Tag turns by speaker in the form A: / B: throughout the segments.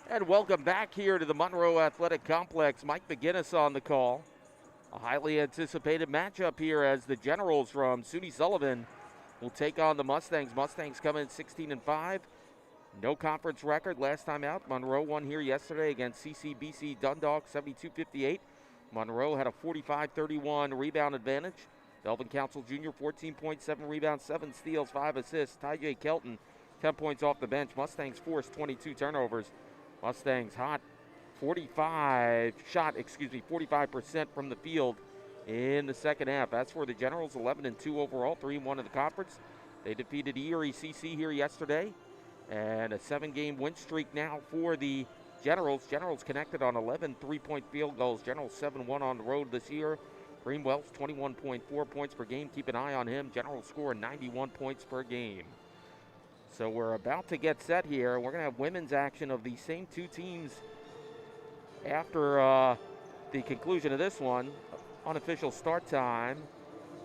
A: And welcome back here to the Monroe Athletic Complex. Mike McGinnis on the call. A highly anticipated matchup here as the Generals from SUNY Sullivan will take on the Mustangs. Mustangs come in 16-5. No conference record last time out. Monroe won here yesterday against CCBC Dundalk 72-58. Monroe had a 45-31 rebound advantage. Delvin Council Jr. 14.7 rebounds, 7 steals, 5 assists. Tyjay Kelton 10 points off the bench. Mustangs forced 22 turnovers. Mustangs hot 45% from the field in the second half. As for the Generals, 11-2 overall, 3-1 in the conference. They defeated Erie CC here yesterday, and a 7-game win streak now for the Generals. Generals connected on 11 3-point field goals. Generals 7-1 on the road this year. Green Wells 21.4 points per game. Keep an eye on him. Generals score 91 points per game. So we're about to get set here. We're going to have women's action of these same two teams after the conclusion of this one. Unofficial start time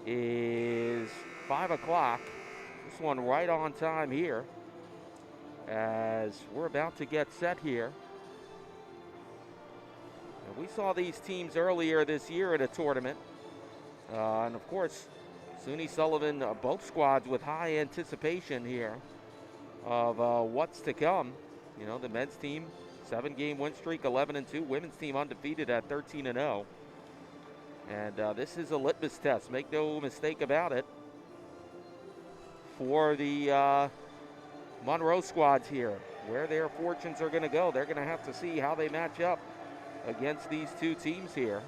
A: is 5 o'clock. This one right on time here as we're about to get set here. And we saw these teams earlier this year at a tournament. And of course, SUNY Sullivan, both squads with high anticipation here of what's to come. You know, the men's team, 7-game win streak, 11-2. Women's team undefeated at 13-0. And this is a litmus test. Make no mistake about it. For the Monroe squads here, where their fortunes are going to go. They're going to have to see how they match up against these two teams here.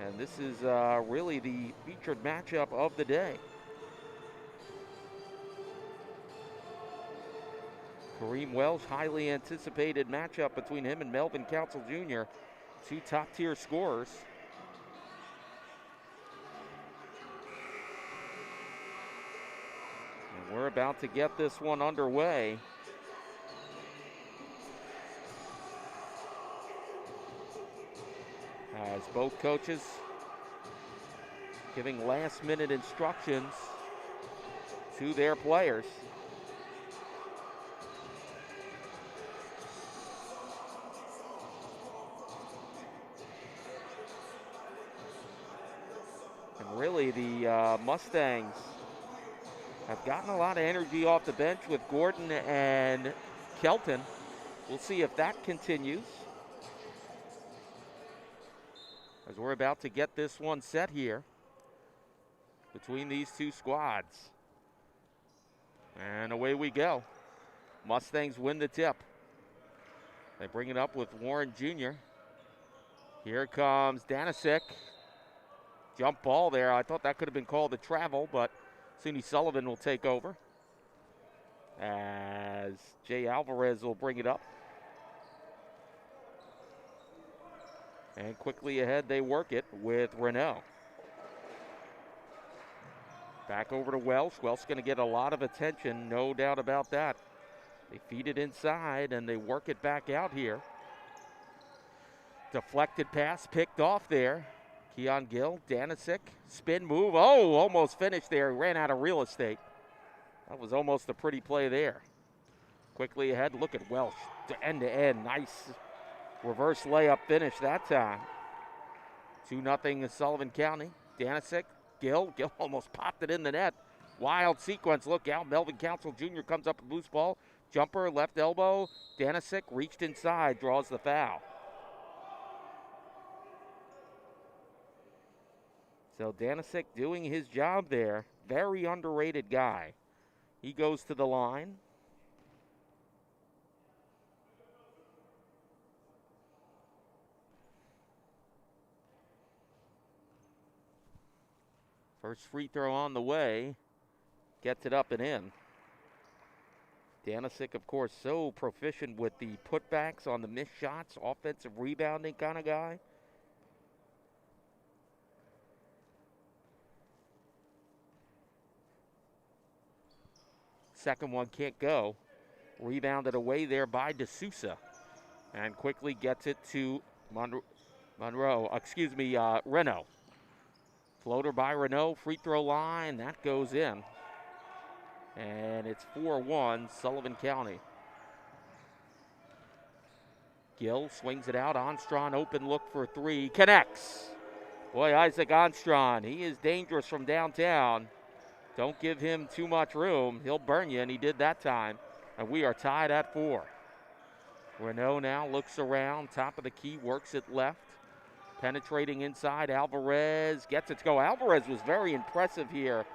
A: And this is really the featured matchup of the day. Kareem Welsh, highly anticipated matchup between him and Melvin Council Jr., two top-tier scorers. And we're about to get this one underway. As both coaches giving last-minute instructions to their players. Really, the Mustangs have gotten a lot of energy off the bench with Gordon and Kelton. We'll see if that continues as we're about to get this one set here between these two squads. And away we go. Mustangs win the tip. They bring it up with Warren Jr. Here comes Danisic. Jump ball there. I thought that could have been called a travel, but SUNY Sullivan will take over as Jay Alvarez will bring it up. And quickly ahead, they work it with Renault. Back over to Welsh. Welsh going to get a lot of attention, no doubt about that. They feed it inside, and they work it back out here. Deflected pass picked off there. Keon Gill, Danisic, spin move. Oh, almost finished there. Ran out of real estate. That was almost a pretty play there. Quickly ahead, look at Welsh. End to end. Nice reverse layup finish that time. 2-0 Sullivan County. Danisic, Gill almost popped it in the net. Wild sequence. Look out. Melvin Council Jr. comes up with loose ball. Jumper, left elbow. Danisic reached inside, draws the foul. So Danisic doing his job there. Very underrated guy. He goes to the line. First free throw on the way. Gets it up and in. Danisic, of course, so proficient with the putbacks on the missed shots. Offensive rebounding kind of guy. Second one can't go. Rebounded away there by D'Souza. And quickly gets it to Renault. Floater by Renault, free throw line, that goes in. And it's 4-1 Sullivan County. Gill swings it out. Onstron open look for three. Connects. Boy, Isaac Onstron, he is dangerous from downtown. Don't give him too much room. He'll burn you, and he did that time. And we are tied at 4. Renault now looks around. Top of the key, works it left. Penetrating inside. Alvarez gets it to go. Alvarez was very impressive here.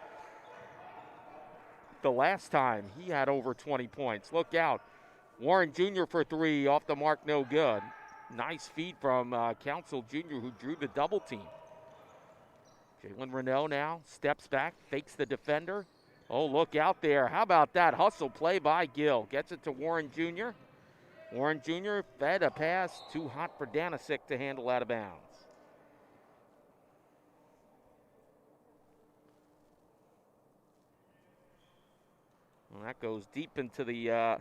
A: The last time he had over 20 points. Look out. Warren Jr. for three. Off the mark, no good. Nice feed from Council Jr. who drew the double team. Jalen Renault now steps back, fakes the defender. Oh, look out there. How about that hustle play by Gill? Gets it to Warren Jr. Warren Jr. fed a pass. Too hot for Danisic to handle out of bounds. Well, that goes deep into the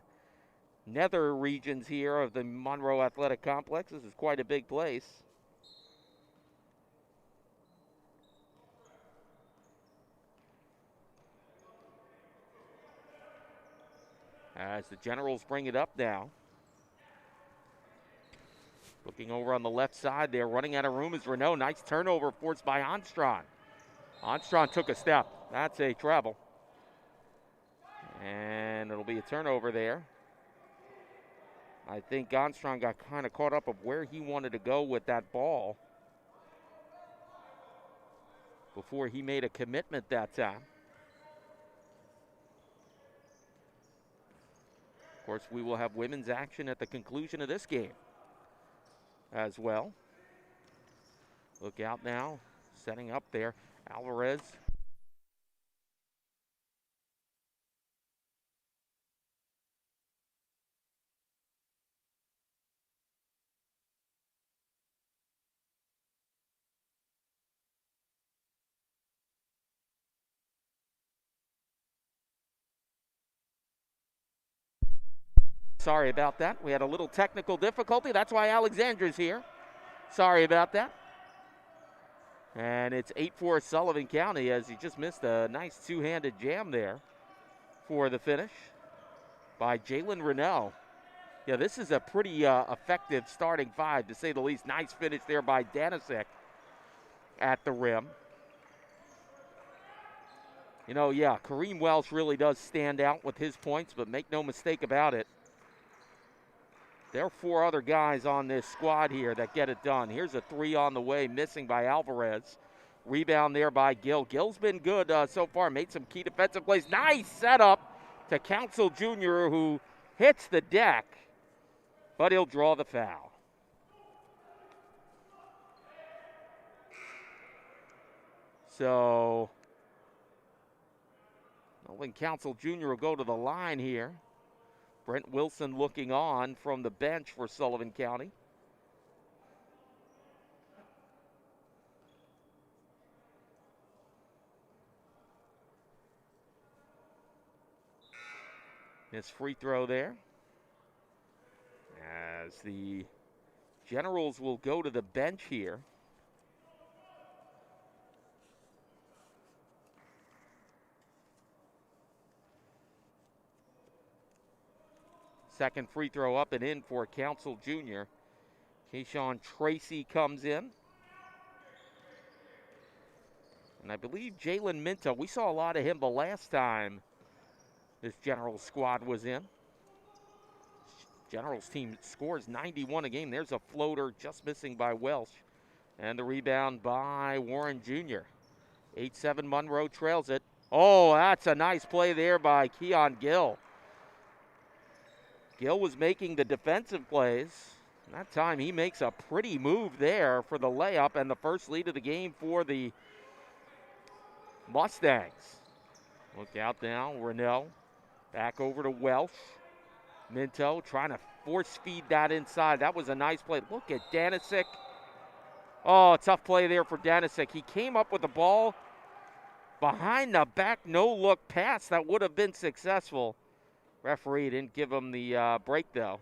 A: nether regions here of the Monroe Athletic Complex. This is quite a big place. As the Generals bring it up now. Looking over on the left side there, running out of room is Renault. Nice turnover forced by Onstron. Onstron took a step. That's a travel. And it'll be a turnover there. I think Onstron got kind of caught up of where he wanted to go with that ball before he made a commitment that time. Of course, we will have women's action at the conclusion of this game as well. Look out now, setting up there. Alvarez. Sorry about that. We had a little technical difficulty. That's why Alexandra's here. Sorry about that. And it's 8-4 Sullivan County as he just missed a nice two-handed jam there for the finish by Jalen Renault. Yeah, this is a pretty effective starting five, to say the least. Nice finish there by Danisic at the rim. You know, yeah, Kareem Welsh really does stand out with his points, but make no mistake about it. There are 4 other guys on this squad here that get it done. Here's a three on the way, missing by Alvarez. Rebound there by Gill. Gill's been good so far, made some key defensive plays. Nice setup to Council Jr., who hits the deck, but he'll draw the foul. So, Melvin Council Jr. will go to the line here. Brent Wilson looking on from the bench for Sullivan County. His free throw there. As the Generals will go to the bench here. Second free throw up and in for Council Jr. Keyshawn Tracy comes in. And I believe Jalen Minto, we saw a lot of him the last time this Generals squad was in. Generals team scores 91 a game. There's a floater just missing by Welsh. And the rebound by Warren Jr. 8-7 Monroe trails it. Oh, that's a nice play there by Keon Gill. Gill was making the defensive plays. That time he makes a pretty move there for the layup and the first lead of the game for the Mustangs. Look out now, Renault. Back over to Welsh. Minto trying to force feed that inside. That was a nice play. Look at Danisic. Oh, tough play there for Danisic. He came up with the ball behind the back, no-look pass that would have been successful. Referee didn't give him the break, though.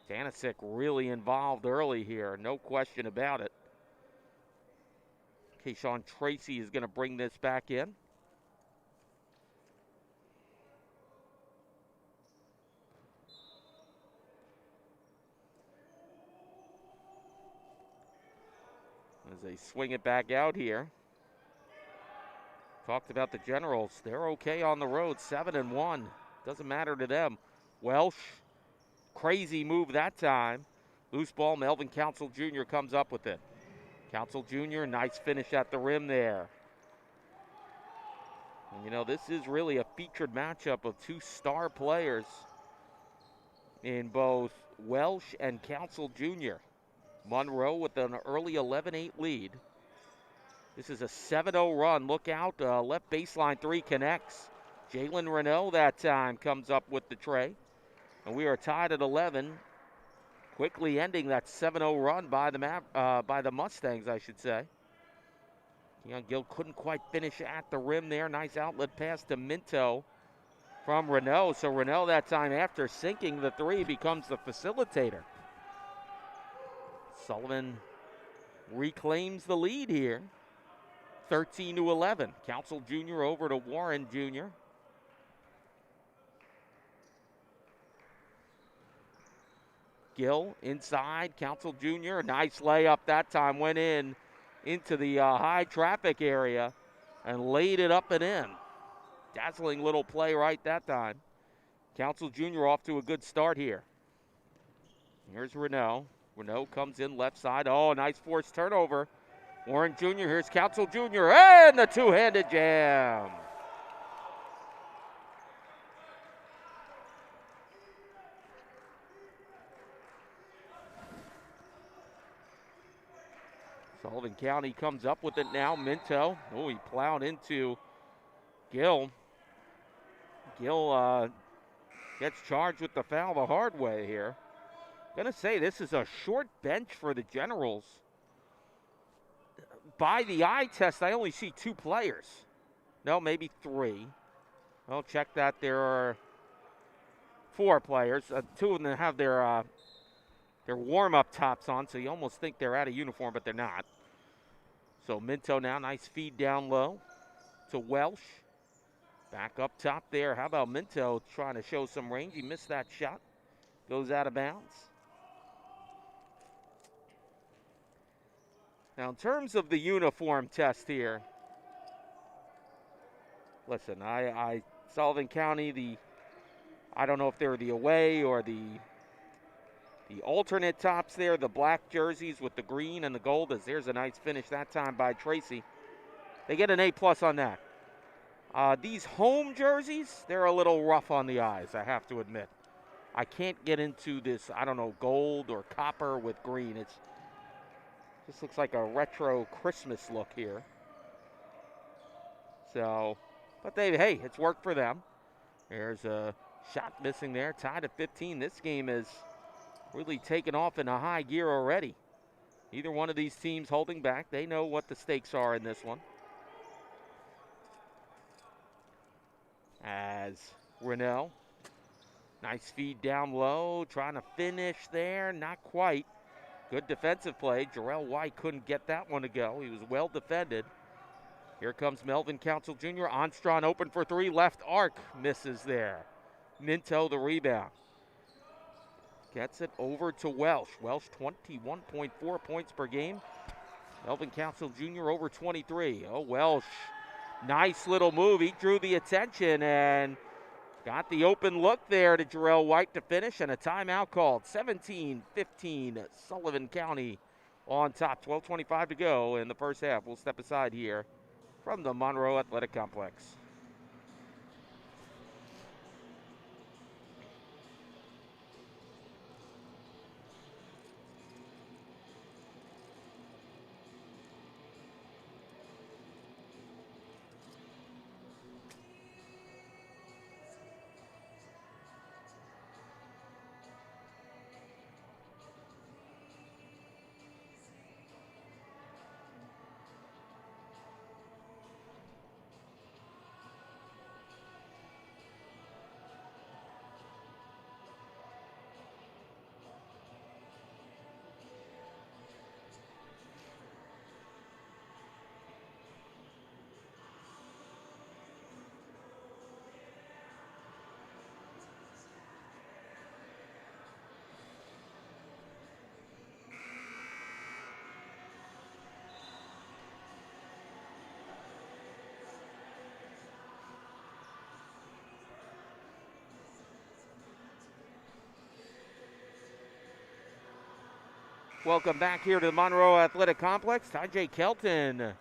A: Danisic really involved early here, no question about it. Keyshawn Tracy is going to bring this back in. as they swing it back out here. Talked about the Generals. They're okay on the road, 7-1. Doesn't matter to them. Welsh, crazy move that time. Loose ball, Melvin Council Jr. comes up with it. Council Jr., nice finish at the rim there. And, you know, this is really a featured matchup of two star players in both Welsh and Council Jr. Monroe with an early 11-8 lead. This is a 7-0 run. Look out, left baseline three connects. Jalen Renault that time comes up with the tray. And we are tied at 11. Quickly ending that 7-0 run by the Mustangs, I should say. Keon Gill couldn't quite finish at the rim there. Nice outlet pass to Minto from Renault. So Renault that time, after sinking the three, becomes the facilitator. Sullivan reclaims the lead here. 13-11. Council Jr. over to Warren Jr. Gill inside. Council Jr. Nice layup that time. Went into the high traffic area and laid it up and in. Dazzling little play right that time. Council Jr. off to a good start here. Here's Renault. Renault comes in left side. Oh, nice forced turnover. Warren Jr., here's Council Jr., and the two-handed jam. Sullivan County comes up with it now. Minto, oh, he plowed into Gill. Gill gets charged with the foul the hard way here. Gonna say this is a short bench for the Generals. By the eye test, I only see two players. No, maybe three. Well, check that. There are four players. Two of them have their warm-up tops on, so you almost think they're out of uniform, but they're not. So Minto now, nice feed down low to Welsh. Back up top there. How about Minto trying to show some range? He missed that shot. Goes out of bounds. Now, in terms of the uniform test here, listen, Sullivan County, I don't know if they're the away or the alternate tops there, the black jerseys with the green and the gold, as there's a nice finish that time by Tracy. They get an A+ on that. These home jerseys, they're a little rough on the eyes, I have to admit. I can't get into this, I don't know, gold or copper with green. It just looks like a retro Christmas look here. So, but hey, it's worked for them. There's a shot missing there, tied at 15. This game is really taken off in a high gear already. Either one of these teams holding back. They know what the stakes are in this one. As Renault, nice feed down low, trying to finish there, not quite. Good defensive play. Jarrell White couldn't get that one to go. He was well defended. Here comes Melvin Council Jr. Armstrong open for three. Left arc misses there. Minto the rebound. Gets it over to Welsh. Welsh 21.4 points per game. Melvin Council Jr. over 23. Oh, Welsh. Nice little move. He drew the attention and got the open look there to Jarrell White to finish, and a timeout called. 17-15, Sullivan County on top. 12:25 to go in the first half. We'll step aside here from the Monroe Athletic Complex. Welcome back here to the Monroe Athletic Complex. Ty Kelton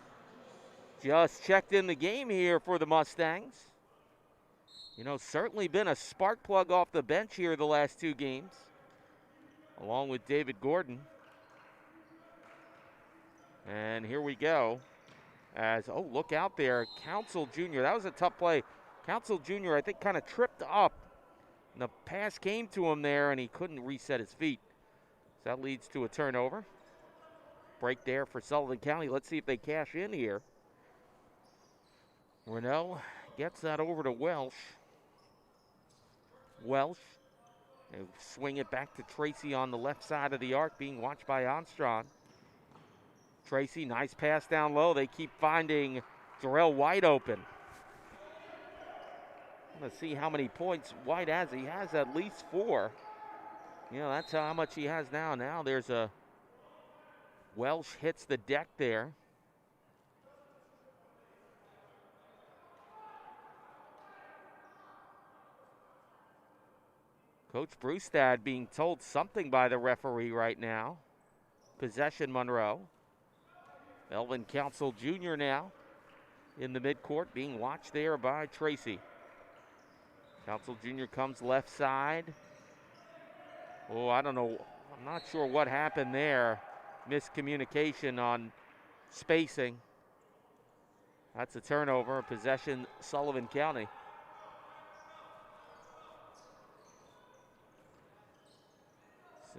A: just checked in the game here for the Mustangs. You know, certainly been a spark plug off the bench here the last two games, along with David Gordon. And here we go. Oh, look out there. Council Jr. That was a tough play. Council Jr., I think, kind of tripped up. And the pass came to him there, and he couldn't reset his feet. So that leads to a turnover. Break there for Sullivan County. Let's see if they cash in here. Rochelle gets that over to Welsh. They swing it back to Tracy on the left side of the arc, being watched by Armstrong. Tracy, nice pass down low. They keep finding Darrell White open. Let's see how many points White has. He has at least 4. You know, that's how much he has now. Now there's a Welsh hits the deck there. Coach Brewstad being told something by the referee right now. Possession Monroe. Melvin Council Jr. now in the midcourt, being watched there by Tracy. Council Jr. comes left side. Oh, I don't know. I'm not sure what happened there. Miscommunication on spacing. That's a turnover. Possession, Sullivan County.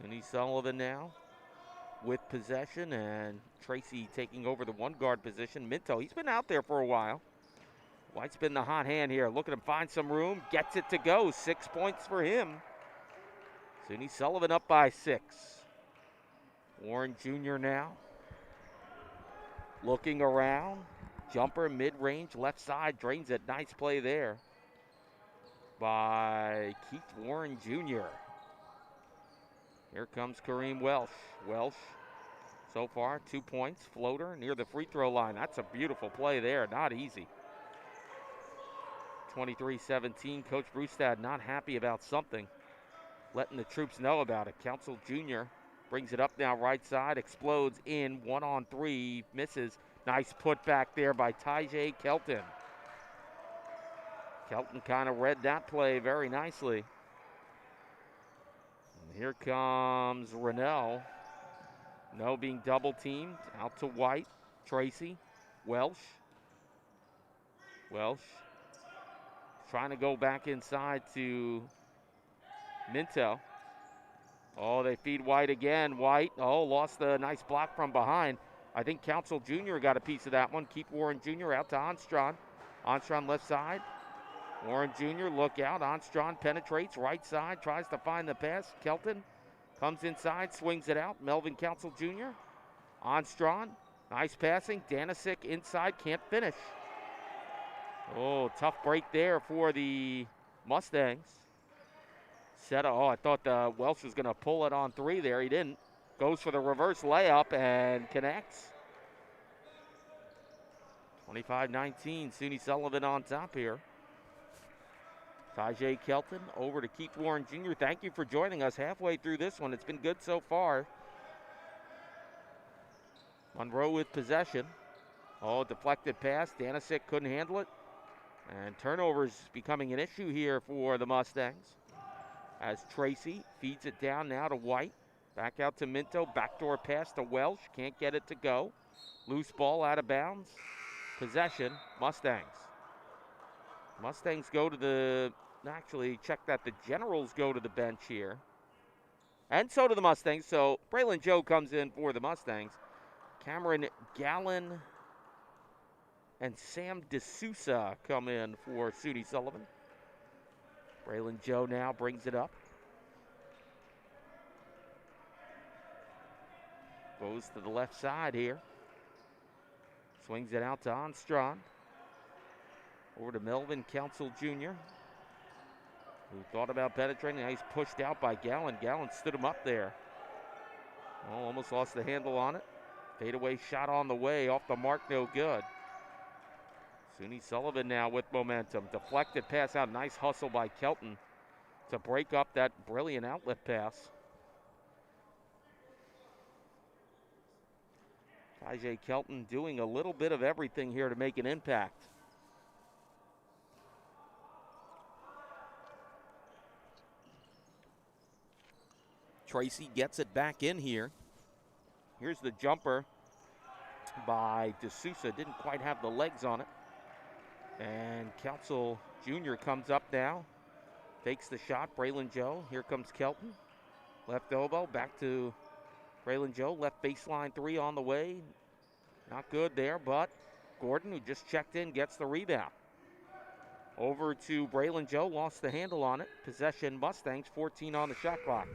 A: SUNY Sullivan now with possession, and Tracy taking over the one guard position. Minto, he's been out there for a while. White's been the hot hand here. Look at him find some room. Gets it to go. 6 points for him. SUNY Sullivan up by 6. Warren Jr. now. Looking around. Jumper, mid-range, left side. Drains it. Nice play there by Keith Warren Jr. Here comes Kareem Welsh. Welsh, so far, 2 points. Floater near the free throw line. That's a beautiful play there. Not easy. 23-17. Coach Brewstad not happy about something. Letting the troops know about it. Council Jr. brings it up now right side. Explodes in. 1-on-3. Misses. Nice put back there by Ty Kelton. Kelton kind of read that play very nicely. And here comes Rochelle. No, being double teamed. Out to White. Tracy. Welsh. Trying to go back inside to Minto. Oh, they feed White again. White, lost the nice block from behind. I think Council Jr. got a piece of that one. Keep Warren Jr. out to Armstrong. Armstrong left side. Warren Jr. look out. Armstrong penetrates right side. Tries to find the pass. Kelton comes inside. Swings it out. Melvin Council Jr. Armstrong. Nice passing. Danisic inside. Can't finish. Oh, tough break there for the Mustangs. I thought Welsh was going to pull it on 3 there. He didn't. Goes for the reverse layup and connects. 25-19, SUNY Sullivan on top here. Ty Kelton over to Keith Warren Jr. Thank you for joining us halfway through this one. It's been good so far. Monroe with possession. Deflected pass. Danisic couldn't handle it. And turnovers becoming an issue here for the Mustangs. As Tracy feeds it down now to White. Back out to Minto. Backdoor pass to Welsh. Can't get it to go. Loose ball out of bounds. Possession, Mustangs. Mustangs go to the, actually check that, the Generals go to the bench here. And so do the Mustangs. So Braylon Joe comes in for the Mustangs. Cameron Gallen and Sam D'Souza come in for SUNY Sullivan. Braylon Joe now brings it up. Goes to the left side here. Swings it out to Armstrong. Over to Melvin Council Jr., who thought about penetrating. Now he's pushed out by Gallen. Gallen stood him up there. Almost lost the handle on it. Fadeaway shot on the way. Off the mark, no good. SUNY Sullivan now with momentum. Deflected pass out. Nice hustle by Kelton to break up that brilliant outlet pass. Tajay Kelton doing a little bit of everything here to make an impact. Tracy gets it back in here. Here's the jumper by D'Souza. Didn't quite have the legs on it. And Council Jr. comes up now. Takes the shot. Braylon Joe. Here comes Kelton. Left elbow. Back to Braylon Joe. Left baseline three on the way. Not good there, but Gordon, who just checked in, gets the rebound. Over to Braylon Joe. Lost the handle on it. Possession Mustangs. 14 on the shot clock.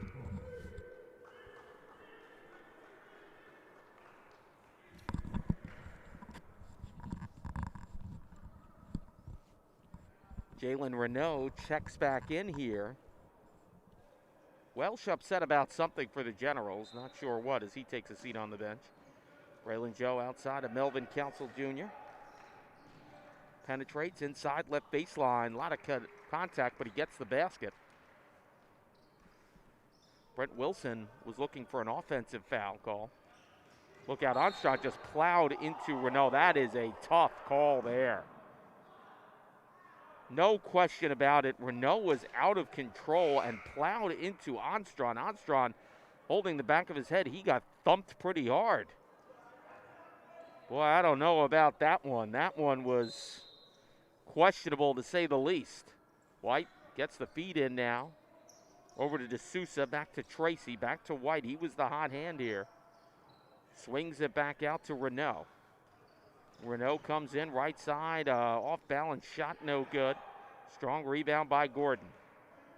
A: Jalen Renault checks back in here. Welsh upset about something for the Generals. Not sure what, as he takes a seat on the bench. Braylon Joe outside of Melvin Council Jr. Penetrates inside left baseline. A lot of contact, but he gets the basket. Brent Wilson was looking for an offensive foul call. Look out, Armstrong just plowed into Renault. That is a tough call there. No question about it. Renault was out of control and plowed into Armstrong. Armstrong holding the back of his head. He got thumped pretty hard. Boy, I don't know about that one. That one was questionable to say the least. White gets the feed in now. Over to D'Souza, back to Tracy, back to White. He was the hot hand here. Swings it back out to Renault. Renault comes in right side, off balance shot, no good. Strong rebound by Gordon.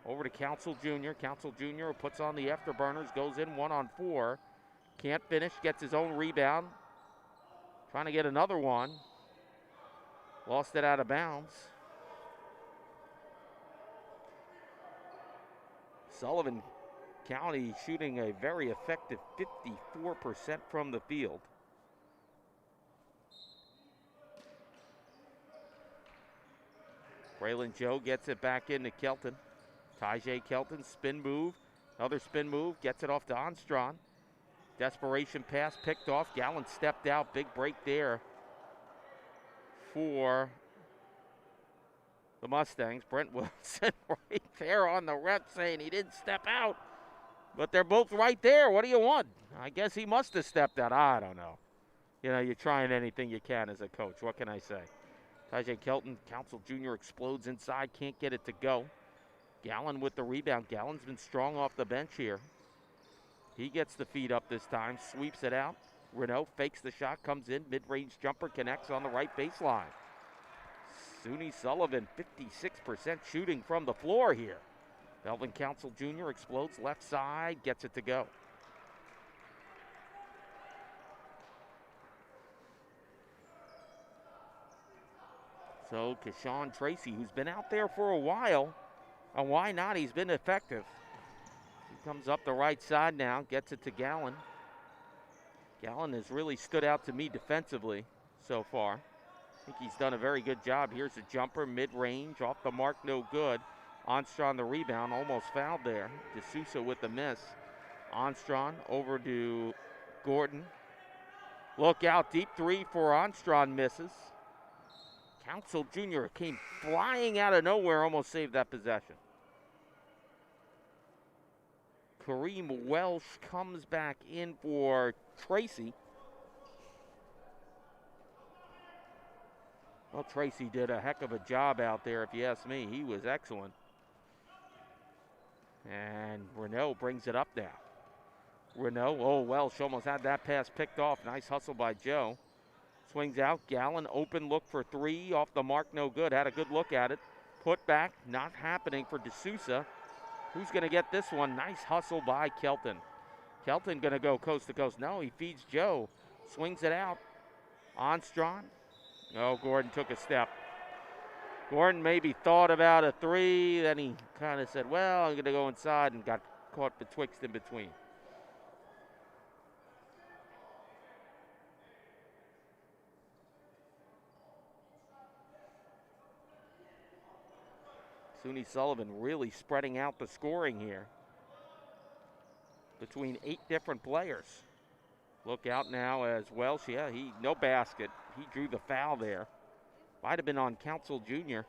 A: Over to Council Jr. Council Jr. puts on the afterburners, goes in 1-on-4. Can't finish, gets his own rebound. Trying to get another one. Lost it out of bounds. Sullivan County shooting a very effective 54% from the field. Braylon Joe gets it back into Kelton. Tajay Kelton, spin move. Another spin move, gets it off to Armstrong. Desperation pass picked off. Gallen stepped out. Big break there for the Mustangs. Brent Wilson right there on the rep saying he didn't step out. But they're both right there. What do you want? I guess he must have stepped out. I don't know. You know, you're trying anything you can as a coach. What can I say? Tajay Kelton, Council Jr. explodes inside, can't get it to go. Gallen with the rebound. Gallen's been strong off the bench here. He gets the feed up this time, sweeps it out. Renault fakes the shot, comes in, mid-range jumper, connects on the right baseline. SUNY Sullivan, 56% shooting from the floor here. Melvin Council Jr. explodes left side, gets it to go. So Keshawn Tracy, who's been out there for a while, and why not? He's been effective. He comes up the right side now, gets it to Gallen. Gallen has really stood out to me defensively so far. I think he's done a very good job. Here's a jumper, mid-range, off the mark, no good. Armstrong the rebound, almost fouled there. D'Souza with the miss. Armstrong over to Gordon. Look out, deep three for Armstrong, misses. Council Jr. came flying out of nowhere, almost saved that possession. Kareem Welsh comes back in for Tracy. Well, Tracy did a heck of a job out there, if you ask me. He was excellent. And Renault brings it up now. Renault, oh, Welsh almost had that pass picked off. Nice hustle by Joe. Swings out, Gallen, open look for three, off the mark, no good. Had a good look at it. Put back, not happening for D'Souza. Who's going to get this one? Nice hustle by Kelton. Kelton going to go coast to coast. No, he feeds Joe. Swings it out. Armstrong. No, Gordon took a step. Gordon maybe thought about a three, then he kind of said, well, I'm going to go inside, and got caught betwixt in between. SUNY Sullivan really spreading out the scoring here between 8 different players. Look out now as Welsh. Yeah, no basket. He drew the foul there. Might have been on Council Jr.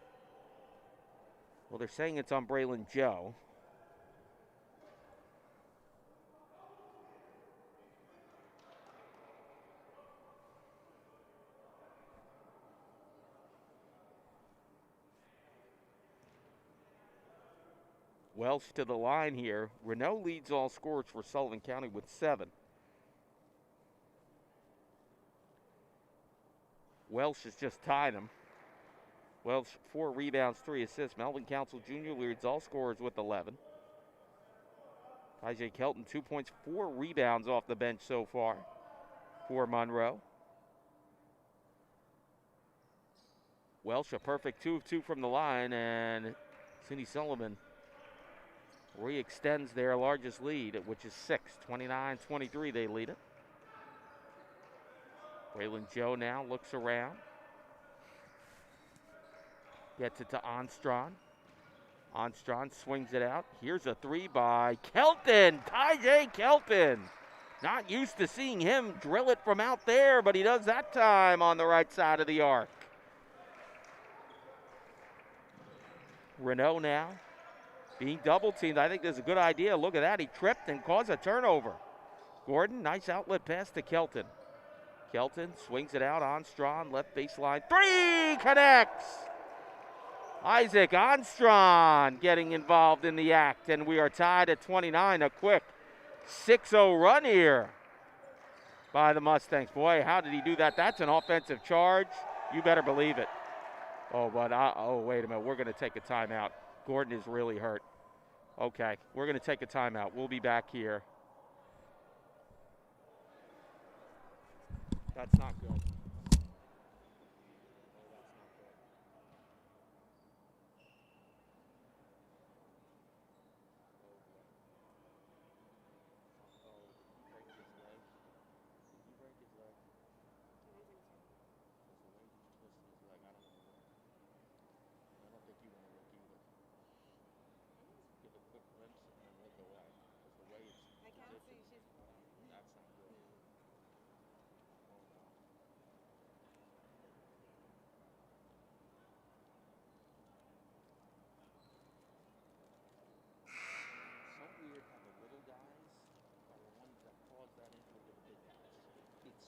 A: Well, they're saying it's on Braylon Joe. Welsh to the line here. Renault leads all scorers for Sullivan County with 7. Welsh has just tied him. Welsh 4 rebounds, 3 assists. Melvin Council Jr. leads all scorers with 11. Tyjae Kelton 2 points, 4 rebounds off the bench so far for Monroe. Welsh a perfect 2 of 2 from the line, and SUNY Sullivan re-extends their largest lead, which is 6. 29-23 they lead it. Braylon Joe now looks around. Gets it to Onstron. Onstron swings it out. Here's a 3 by Kelton. Tyjae Kelton. Not used to seeing him drill it from out there, but he does that time on the right side of the arc. Renault now being double teamed. I think this is a good idea. Look at that. He tripped and caused a turnover. Gordon, nice outlet pass to Kelton. Kelton swings it out. Onstron, left baseline. 3 connects. Isaac Onstron getting involved in the act, and we are tied at 29. A quick 6-0 run here by the Mustangs. Boy, how did he do that? That's an offensive charge. You better believe it. Oh, but wait a minute. We're going to take a timeout. Gordon is really hurt. Okay, we're going to take a timeout. We'll be back here. That's not good.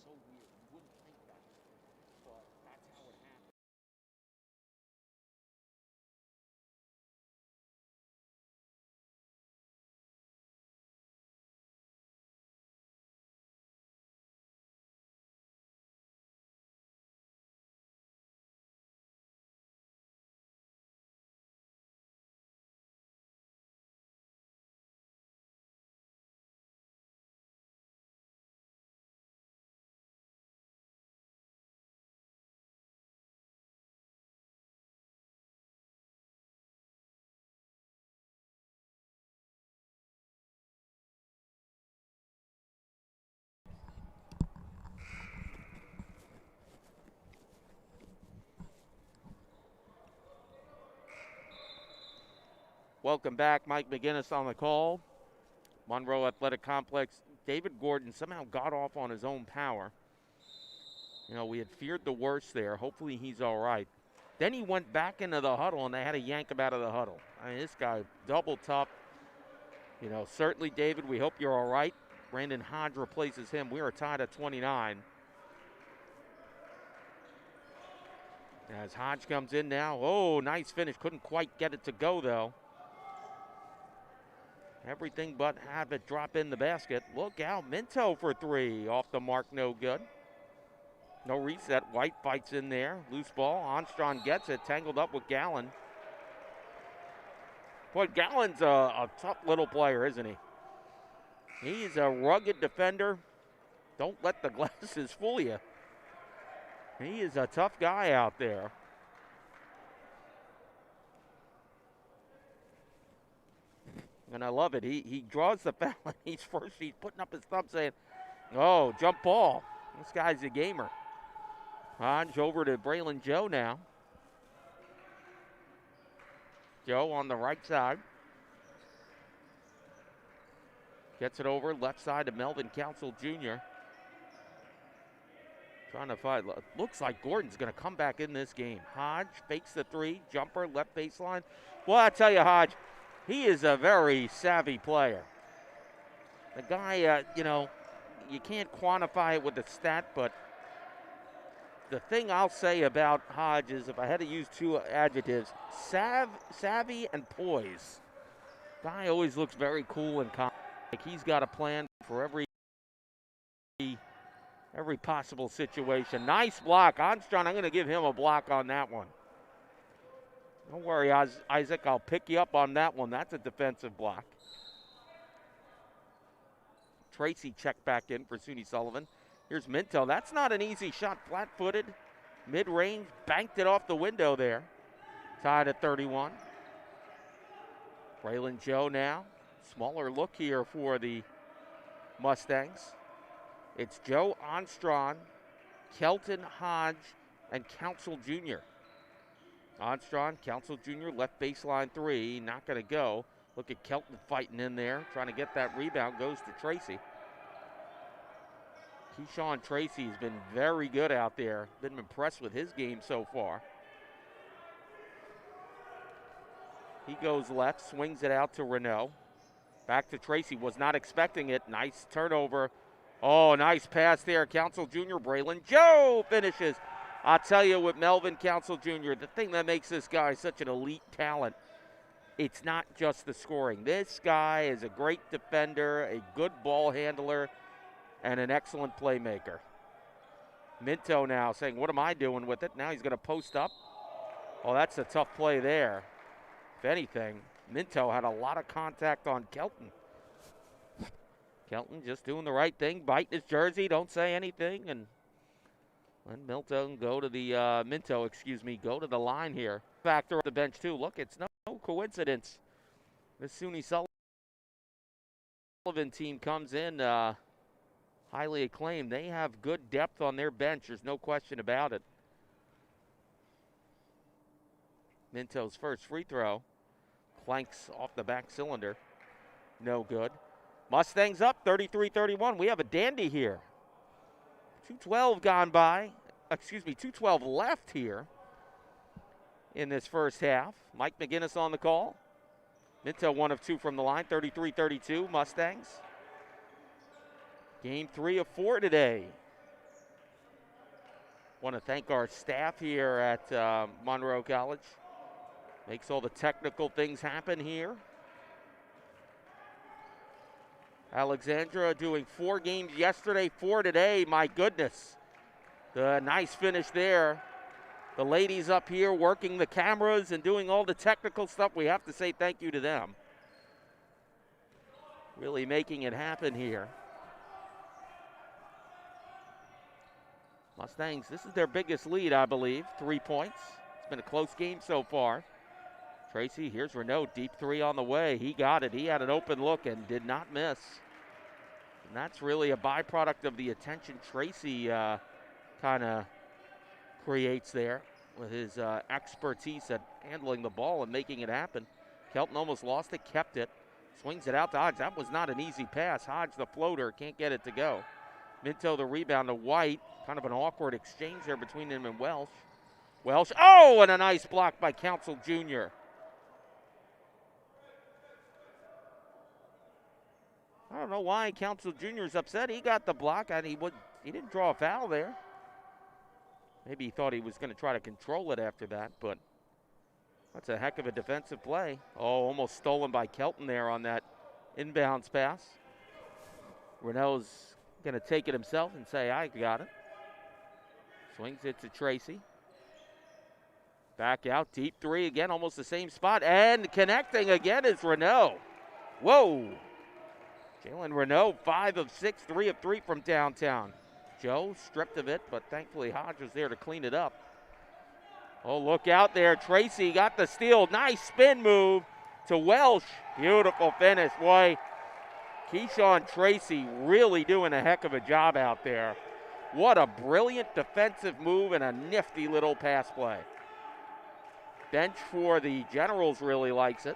A: So weird. You wouldn't think that, but that's how it happened. Welcome back. Mike McGinnis on the call. Monroe Athletic Complex. David Gordon somehow got off on his own power. You know, we had feared the worst there. Hopefully he's all right. Then he went back into the huddle, and they had to yank him out of the huddle. I mean, this guy, double tough. You know, certainly, David, we hope you're all right. Brandon Hodge replaces him. We are tied at 29. As Hodge comes in now. Oh, nice finish. Couldn't quite get it to go, though. Everything but have it drop in the basket. Look out, Minto for 3. Off the mark, no good. No reset. White fights in there. Loose ball. Armstrong gets it. Tangled up with Gallen. Boy, Gallen's a tough little player, isn't he? He's a rugged defender. Don't let the glasses fool you. He is a tough guy out there. And I love it. He draws the foul. He's putting up his thumb saying, oh, jump ball. This guy's a gamer. Hodge over to Braylon Joe now. Joe on the right side. Gets it over left side to Melvin Council Jr. Trying to find, looks like Gordon's going to come back in this game. Hodge fakes the three, jumper, left baseline. Well, I tell you, Hodge, he is a very savvy player. The guy, you can't quantify it with a stat, but the thing I'll say about Hodge is, if I had to use two adjectives, savvy and poise. Guy always looks very cool and calm. Like he's got a plan for every possible situation. Nice block. Armstrong, I'm going to give him a block on that one. Don't worry, Isaac. I'll pick you up on that one. That's a defensive block. Tracy checked back in for SUNY Sullivan. Here's Minto. That's not an easy shot. Flat-footed, mid-range, banked it off the window there. Tied at 31. Braylon Joe now. Smaller look here for the Mustangs. It's Joe Armstrong, Kelton Hodge, and Council Jr. Armstrong, Council Jr., left baseline three, not going to go. Look at Kelton fighting in there, trying to get that rebound, goes to Tracy. Keyshawn Tracy has been very good out there. Been impressed with his game so far. He goes left, swings it out to Renault. Back to Tracy, was not expecting it. Nice turnover. Oh, nice pass there. Council Jr., Braylon Joe finishes. I'll tell you, with Melvin Council Jr., the thing that makes this guy such an elite talent, it's not just the scoring. This guy is a great defender, a good ball handler, and an excellent playmaker. Minto now saying, what am I doing with it? Now he's going to post up. Oh, that's a tough play there. If anything, Minto had a lot of contact on Kelton. Kelton just doing the right thing, biting his jersey, don't say anything, and let Minto go to the go to the line here. Factor of the bench too. Look, it's no coincidence. The SUNY Sullivan team comes in highly acclaimed. They have good depth on their bench. There's no question about it. Minto's first free throw. Clanks off the back cylinder. No good. Mustangs up 33-31. We have a dandy here. 2:12 gone by. 2:12 left here in this first half. Mike McGinnis on the call. Minto 1 of 2 from the line. 33-32 Mustangs. Game 3 of 4 today. Want to thank our staff here at Monroe College. Makes all the technical things happen here. Alexandra doing 4 games yesterday, 4 today. My goodness. The nice finish there. The ladies up here working the cameras and doing all the technical stuff. We have to say thank you to them. Really making it happen here. Mustangs, this is their biggest lead, I believe. 3 points. It's been a close game so far. Tracy, here's Renault, deep three on the way. He got it. He had an open look and did not miss. And that's really a byproduct of the attention Tracy kind of creates there with his expertise at handling the ball and making it happen. Kelton almost lost it, kept it. Swings it out to Hodge. That was not an easy pass. Hodge, the floater, can't get it to go. Minto, the rebound to White. Kind of an awkward exchange there between him and Welsh. Welsh, oh, and a nice block by Council Jr. I don't know why Council Jr. is upset. He got the block, and he didn't draw a foul there. Maybe he thought he was going to try to control it after that, but that's a heck of a defensive play. Oh, almost stolen by Kelton there on that inbounds pass. Renault's going to take it himself and say, I got it. Swings it to Tracy. Back out, deep three again, almost the same spot. And connecting again is Renault. Whoa. Jalen Renault, 5 of 6, 3 of 3 from downtown. Joe stripped of it, but thankfully Hodge was there to clean it up. Oh, look out there. Tracy got the steal. Nice spin move to Welsh. Beautiful finish. Boy, Keyshawn Tracy really doing a heck of a job out there. What a brilliant defensive move and a nifty little pass play. Bench for the Generals really likes it.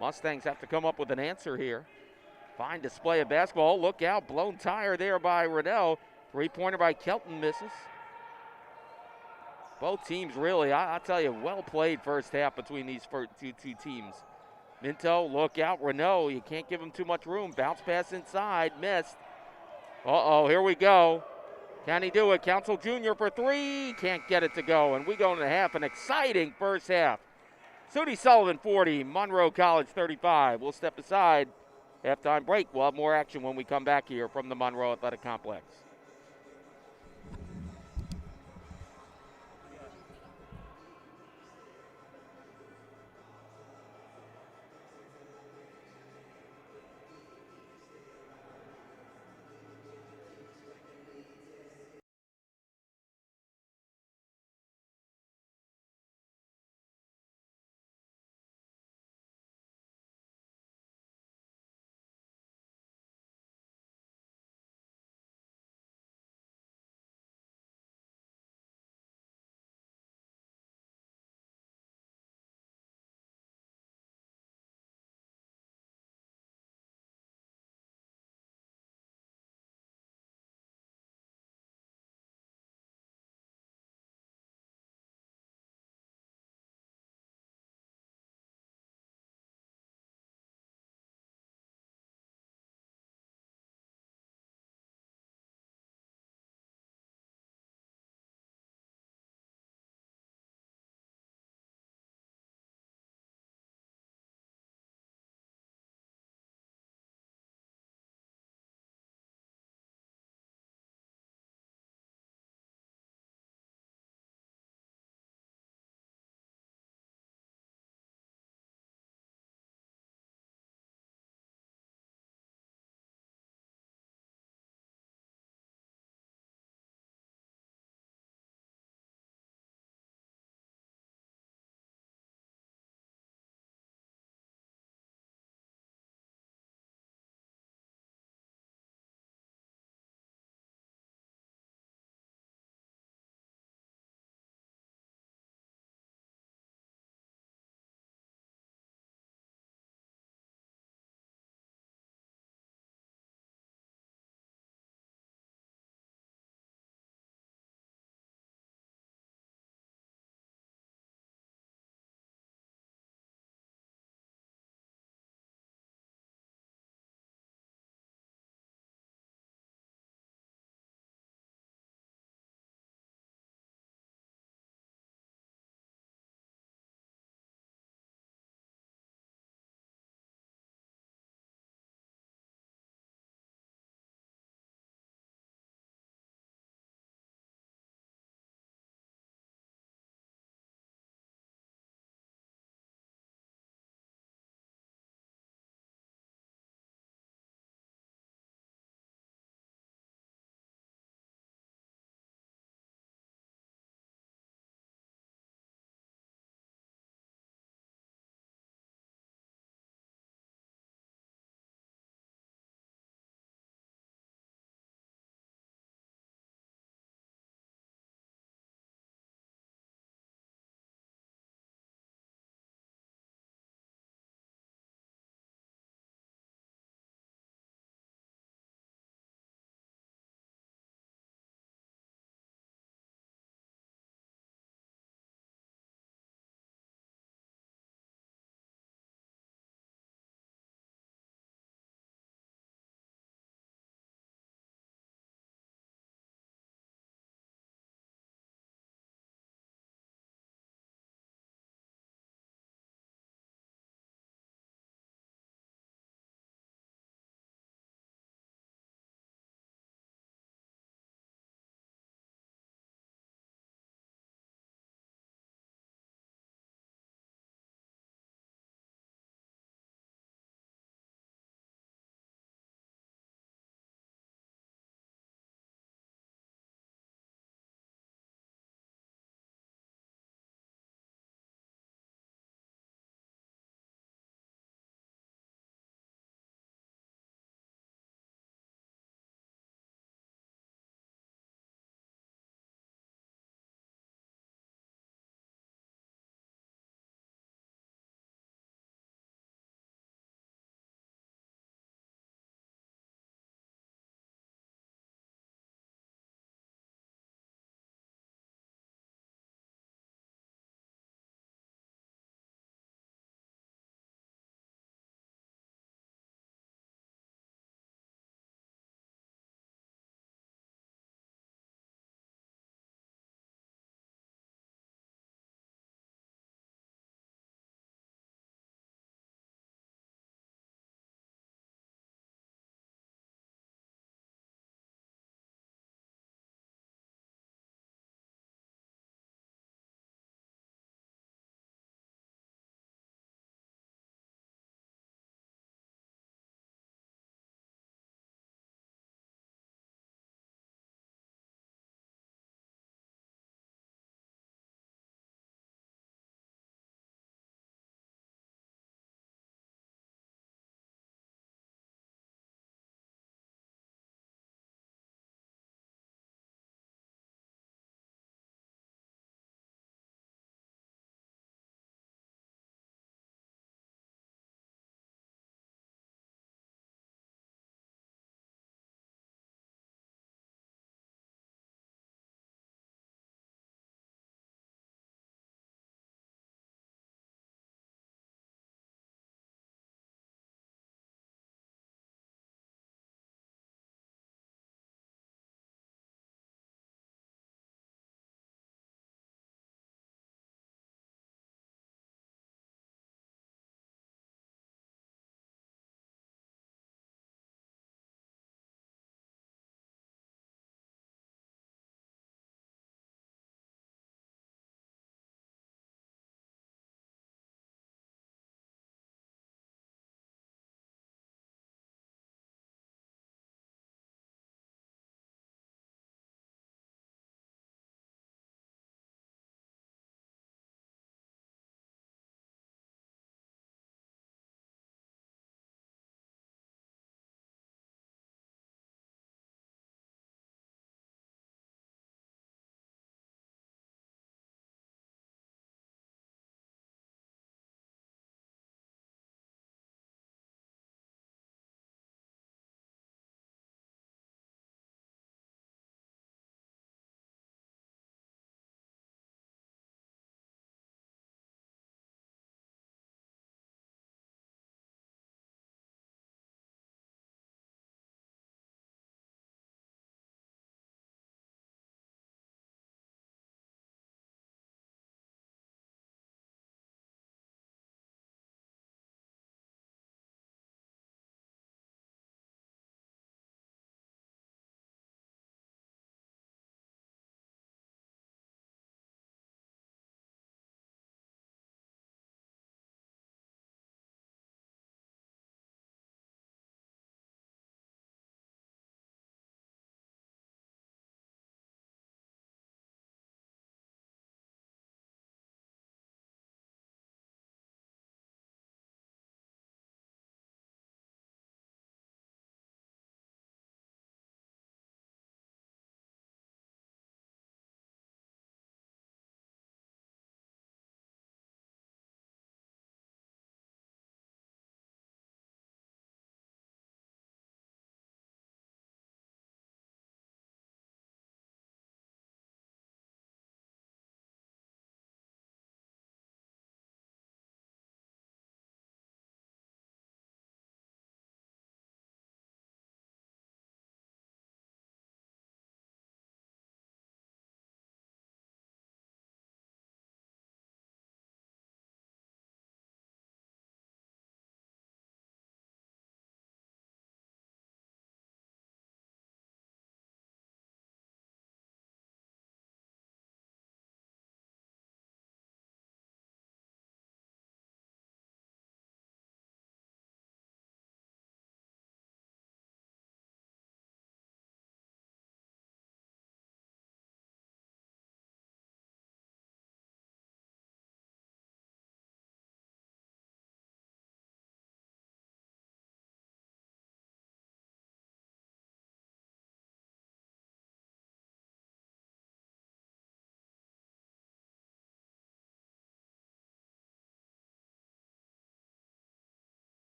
A: Mustangs have to come up with an answer here. Fine display of basketball. Look out, blown tire there by Renault. Three-pointer by Kelton misses. Both teams really, I'll tell you, well played first half between these two teams. Minto, look out. Renault, you can't give him too much room. Bounce pass inside, missed. Uh-oh, here we go. Can he do it? Council Jr. for three. Can't get it to go. And we go into half. An exciting first half. SUNY Sullivan 40, Monroe College 35. We'll step aside. Halftime break. We'll have more action when we come back here from the Monroe Athletic Complex.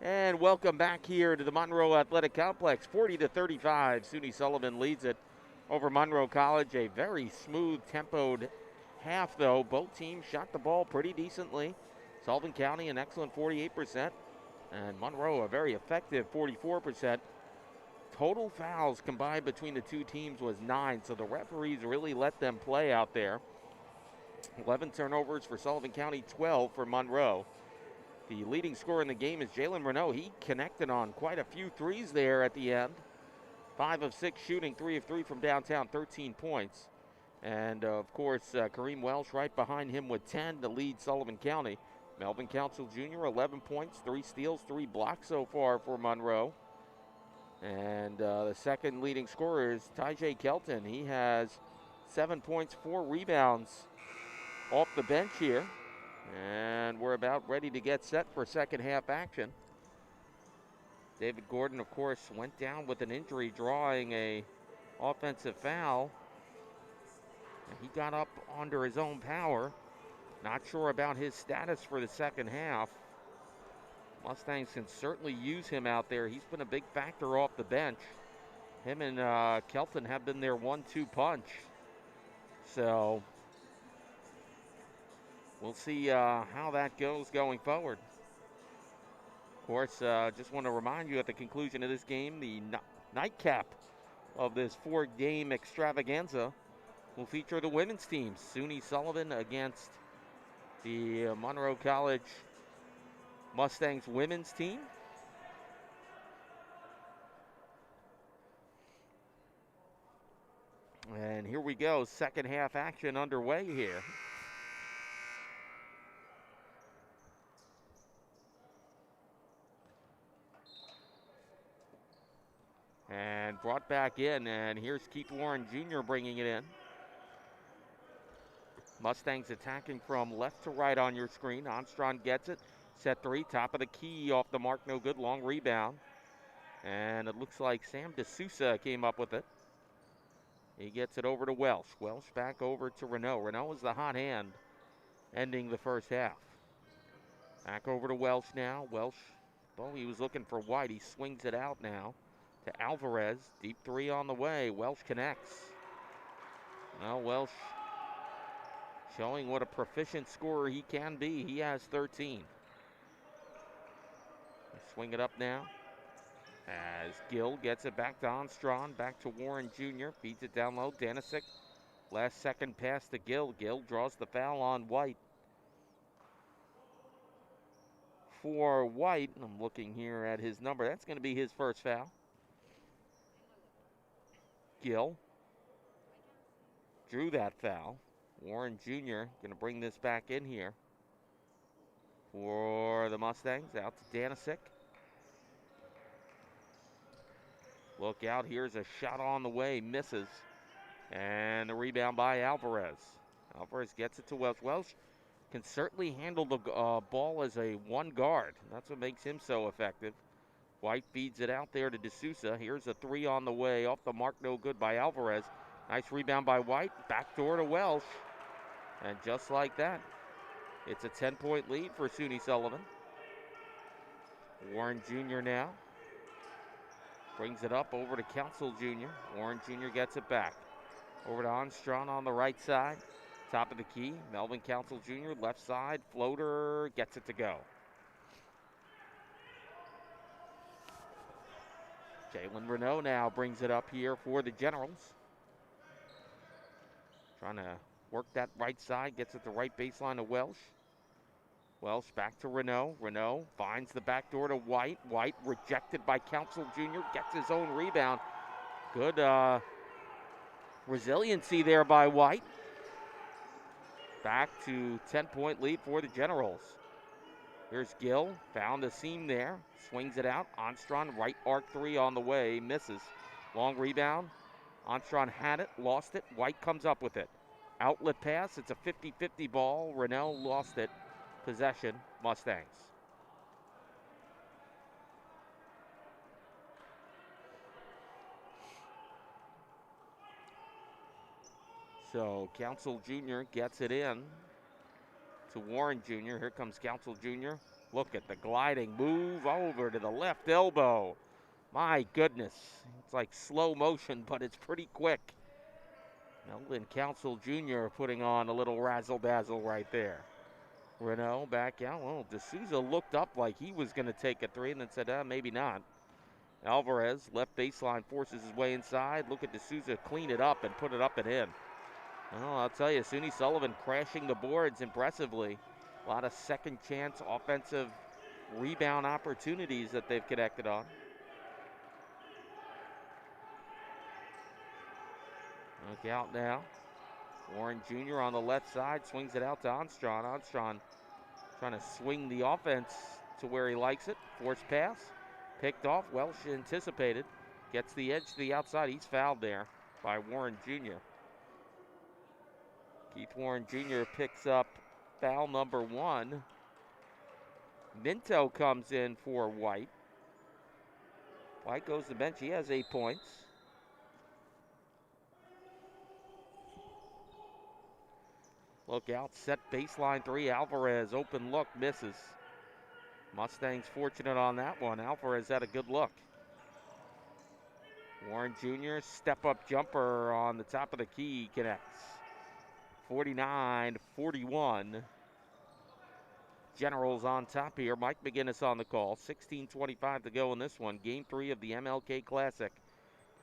A: And welcome back here to the Monroe Athletic Complex. 40-35, SUNY Sullivan leads it over Monroe College. A very smooth tempoed half, though. Both teams shot the ball pretty decently. Sullivan County an excellent 48%, and Monroe a very effective 44%. Total fouls combined between the two teams was 9, so the referees really let them play out there. 11 turnovers for Sullivan County, 12 for Monroe. The leading scorer in the game is Jalen Renault. He connected on quite a few threes there at the end. 5 of 6 shooting, 3 of 3 from downtown, 13 points. And, of course, Kareem Welsh right behind him with 10 to lead Sullivan County. Melvin Council Jr., 11 points, 3 steals, 3 blocks so far for Monroe. And the second leading scorer is Tyjay Kelton. He has 7 points, 4 rebounds off the bench here. And we're about ready to get set for second half action. David Gordon, of course, went down with an injury, drawing a offensive foul. And he got up under his own power. Not sure about his status for the second half. Mustangs can certainly use him out there. He's been a big factor off the bench. Him and Kelton have been their 1-2 punch. So we'll see how that goes going forward. Of course, just want to remind you at the conclusion of this game, the nightcap of this 4-game extravaganza will feature the women's team. SUNY Sullivan against the Monroe College Mustangs women's team. And here we go, second half action underway here. And brought back in, and here's Keith Warren Jr. bringing it in. Mustangs attacking from left to right on your screen. Armstrong gets it. Set 3, top of the key, off the mark, no good, long rebound. And it looks like Sam D'Souza came up with it. He gets it over to Welsh. Welsh back over to Renault. Renault is the hot hand ending the first half. Back over to Welsh now. Welsh, oh, he was looking for White. He swings it out now to Alvarez. Deep 3 on the way. Welsh connects. Well, Welsh showing what a proficient scorer he can be. He has 13. Swing it up now as Gill gets it back to Armstrong, back to Warren Jr., feeds it down low. Danisic, last second pass to Gill. Gill draws the foul on White. For White, I'm looking here at his number, that's going to be his first foul. Gill drew that foul. Warren Jr. going to bring this back in here for the Mustangs. Out to Danisic. Look out, here's a shot on the way, misses. And the rebound by Alvarez. Alvarez gets it to Welsh. Welsh can certainly handle the ball as a one guard. That's what makes him so effective. White feeds it out there to D'Souza. Here's a 3 on the way, off the mark, no good by Alvarez. Nice rebound by White, backdoor to Welsh. And just like that, it's a 10-point lead for SUNY Sullivan. Warren Jr. now brings it up over to Council Jr. Warren Jr. gets it back. Over to Armstrong on the right side. Top of the key. Melvin Council Jr. left side. Floater gets it to go. Jalen Renault now brings it up here for the Generals. Trying to work that right side. Gets it the right baseline to Welsh. Welsh back to Renault. Renault finds the back door to White. White rejected by Council Jr. Gets his own rebound. Good resiliency there by White. Back to 10-point lead for the Generals. Here's Gill. Found the seam there. Swings it out. Armstrong, right arc 3 on the way. Misses. Long rebound. Armstrong had it. Lost it. White comes up with it. Outlet pass. It's a 50-50 ball. Renault lost it. Possession, Mustangs. So Council Jr. gets it in to Warren Jr. Here comes Council Jr. Look at the gliding move over to the left elbow. My goodness. It's like slow motion, but it's pretty quick. Melvin Council Jr. putting on a little razzle-dazzle right there. Renault back out. Well, D'Souza looked up like he was going to take a three and then said, maybe not. Alvarez, left baseline, forces his way inside. Look at D'Souza clean it up and put it up and in. Well, I'll tell you, SUNY Sullivan crashing the boards impressively. A lot of second chance offensive rebound opportunities that they've connected on. Look out now. Warren Jr. on the left side swings it out to Armstrong. Armstrong trying to swing the offense to where he likes it. Force pass. Picked off. Welsh anticipated. Gets the edge to the outside. He's fouled there by Warren Jr. Keith Warren Jr. picks up foul number 1. Minto comes in for White. White goes to the bench. He has 8 points. Look out, set baseline 3. Alvarez, open look, misses. Mustangs fortunate on that one. Alvarez had a good look. Warren Jr., step-up jumper on the top of the key, connects. 49-41. Generals on top here. Mike McGinnis on the call. 16:25 to go in this one. Game 3 of the MLK Classic.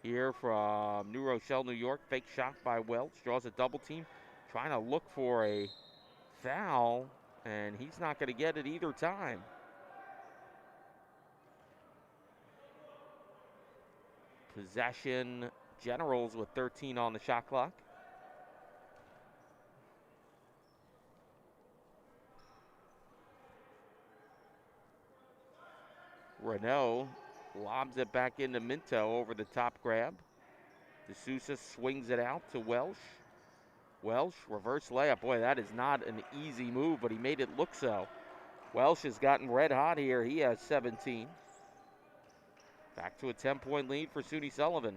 A: Here from New Rochelle, New York. Fake shot by Welch. Draws a double team. Trying to look for a foul, and he's not going to get it either time. Possession, Generals with 13 on the shot clock. Renault lobs it back into Minto over the top grab. D'Souza swings it out to Welsh. Welsh, reverse layup. Boy, that is not an easy move, but he made it look so. Welsh has gotten red hot here. He has 17. Back to a 10-point lead for SUNY Sullivan.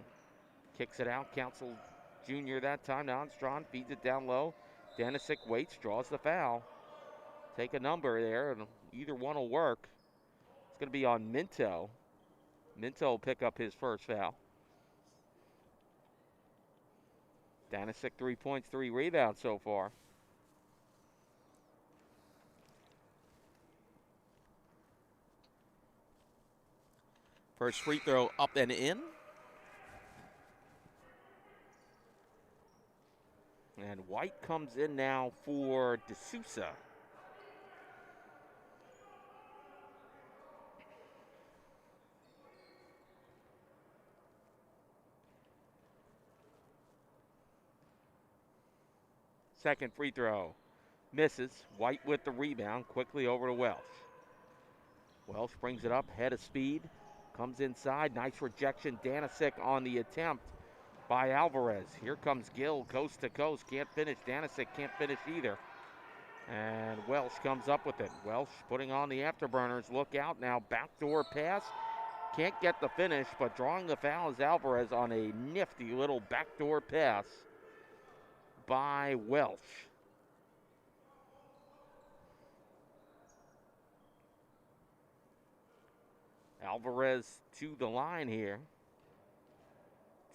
A: Kicks it out. Council Jr. that time. Now Armstrong feeds it down low. Danisic waits, draws the foul. Take a number there, and either one will work. It's going to be on Minto. Minto will pick up his first foul. Danisic 3 points, 3 rebounds so far. First free throw up and in. And White comes in now for D'Souza. Second free throw. Misses. White with the rebound. Quickly over to Welsh. Welsh brings it up. Head of speed. Comes inside. Nice rejection. Danisic on the attempt by Alvarez. Here comes Gill. Coast to coast. Can't finish. Danisic can't finish either. And Welsh comes up with it. Welsh putting on the afterburners. Look out now. Backdoor pass. Can't get the finish, but drawing the foul is Alvarez on a nifty little backdoor pass by Welsh. Alvarez to the line here.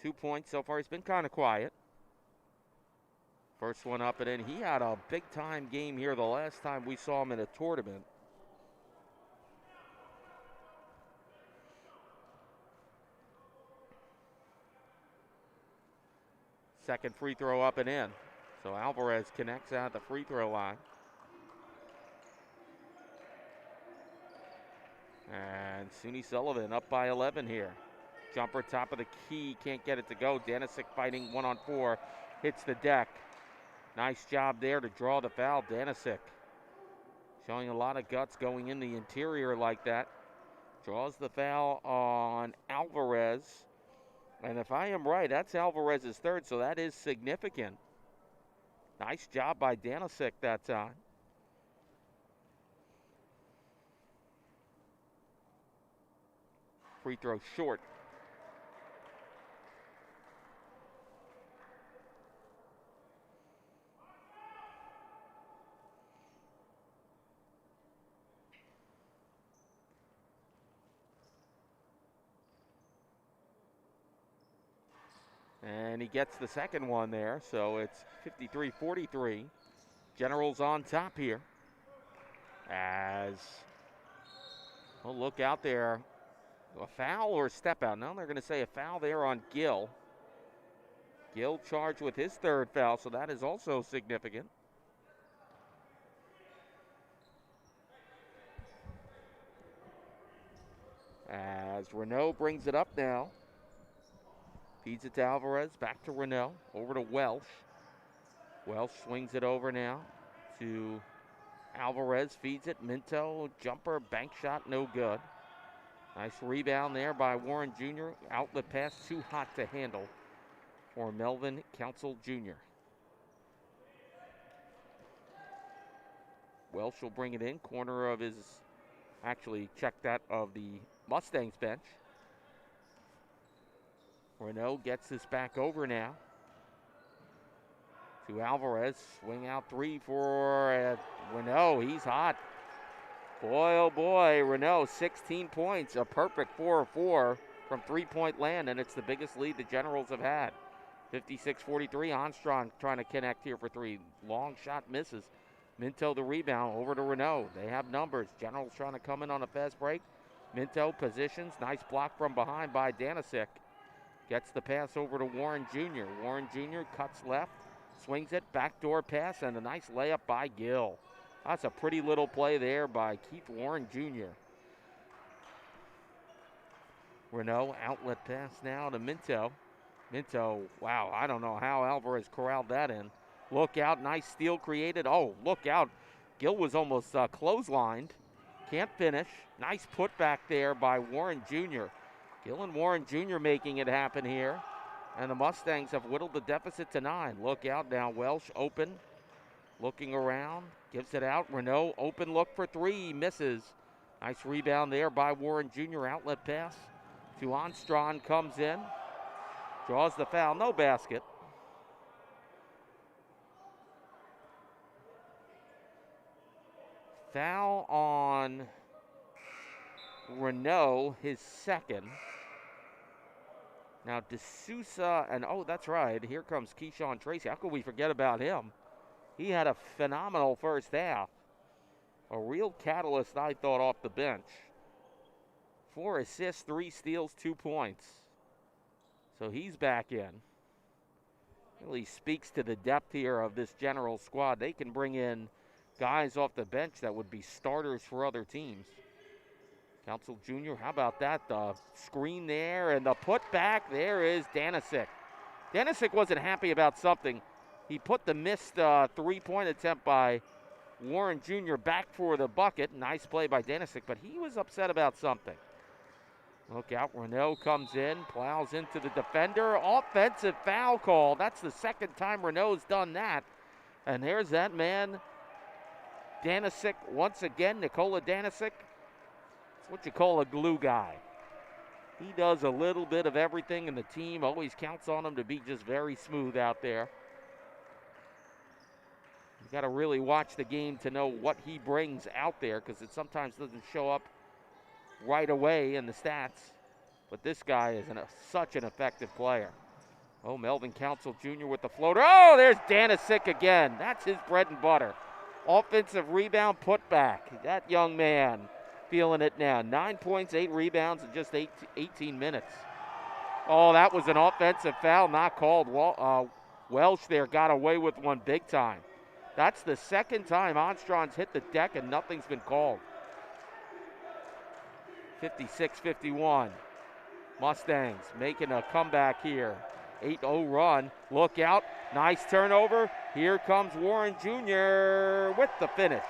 A: 2 points so far. He's been kind of quiet. First one up and in. He had a big-time game here the last time we saw him in a tournament. Second free throw up and in. So Alvarez connects out the free throw line. And SUNY Sullivan up by 11 here. Jumper top of the key, can't get it to go. Danisic fighting 1-on-4, hits the deck. Nice job there to draw the foul. Danisic showing a lot of guts going in the interior like that. Draws the foul on Alvarez. And if I am right, that's Alvarez's third, so that is significant. Nice job by Danisic that time. Free throw short. And he gets the second one there, so it's 53-43. Generals on top here. As, oh, look out there. A foul or a step out? No, they're going to say a foul there on Gill. Gill charged with his third foul, so that is also significant. As Renault brings it up now. Feeds it to Alvarez, back to Renault, over to Welsh. Welsh swings it over now to Alvarez, feeds it, Minto, jumper, bank shot, no good. Nice rebound there by Warren Jr. Outlet pass, too hot to handle for Melvin Council Jr. Welsh will bring it in, corner of his, actually check that of the Mustangs bench. Renault gets this back over now to Alvarez. Swing out three for Renault. He's hot. Boy, oh boy, Renault, 16 points, a perfect 4 of 4 from three-point land, and it's the biggest lead the Generals have had. 56-43, Armstrong trying to connect here for three. Long shot misses. Minto the rebound, over to Renault. They have numbers. Generals trying to come in on a fast break. Minto positions, nice block from behind by Danisic. Gets the pass over to Warren Jr. Warren Jr. cuts left, swings it, backdoor pass, and a nice layup by Gill. That's a pretty little play there by Keith Warren Jr. Renault, outlet pass now to Minto. Minto, wow, I don't know how Alvarez corralled that in. Look out, nice steal created. Oh, look out. Gill was almost clotheslined. Can't finish. Nice putback there by Warren Jr. Gill and Warren Jr. making it happen here. And the Mustangs have whittled the deficit to 9. Look out now, Welsh open. Looking around, gives it out. Renault, open look for three, misses. Nice rebound there by Warren Jr. Outlet pass to Armstrong, comes in. Draws the foul, no basket. Foul on Renault, his second. Now D'Souza, and oh, that's right, here comes Keyshawn Tracy. How could we forget about him? He had a phenomenal first half. A real catalyst, I thought, off the bench. 4 assists, 3 steals, 2 points. So he's back in. Really speaks to the depth here of this General squad. They can bring in guys off the bench that would be starters for other teams. Council Jr., how about that? The screen there and the putback. There is Danisic. Danisic wasn't happy about something. He put the missed three-point attempt by Warren Jr. back for the bucket. Nice play by Danisic, but he was upset about something. Look out, Renault comes in, plows into the defender. Offensive foul call. That's the second time Renault's done that. And there's that man, Danisic, once again, Nikola Danisic. It's what you call a glue guy. He does a little bit of everything, and the team always counts on him to be just very smooth out there. You got to really watch the game to know what he brings out there, because it sometimes doesn't show up right away in the stats. But this guy is such an effective player. Oh, Melvin Council Jr. with the floater. Oh, there's Danisic again. That's his bread and butter. Offensive rebound, putback. That young man feeling it now. 9 points, 8 rebounds in just 18 minutes. Oh, that was an offensive foul, not called. Welsh there got away with one big time. That's the second time Armstrong's hit the deck and nothing's been called. 56-51. Mustangs making a comeback here. 8-0 run. Look out. Nice turnover. Here comes Warren Jr. with the finish.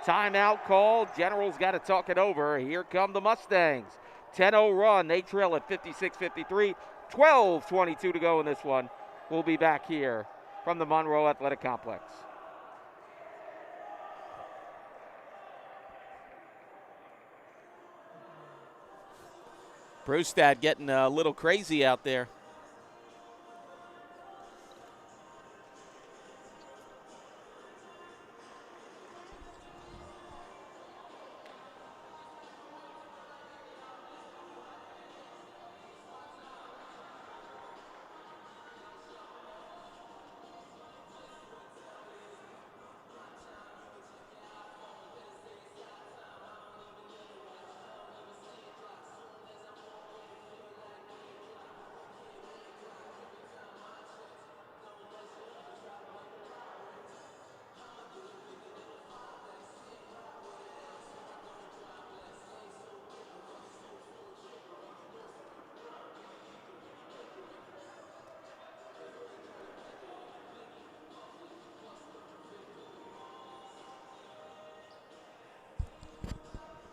A: Timeout called. Generals got to talk it over. Here come the Mustangs. 10-0 run. They trail at 56-53. 12:22 to go in this one. We'll be back here from the Monroe Athletic Complex.
B: Brewstad getting a little crazy out there.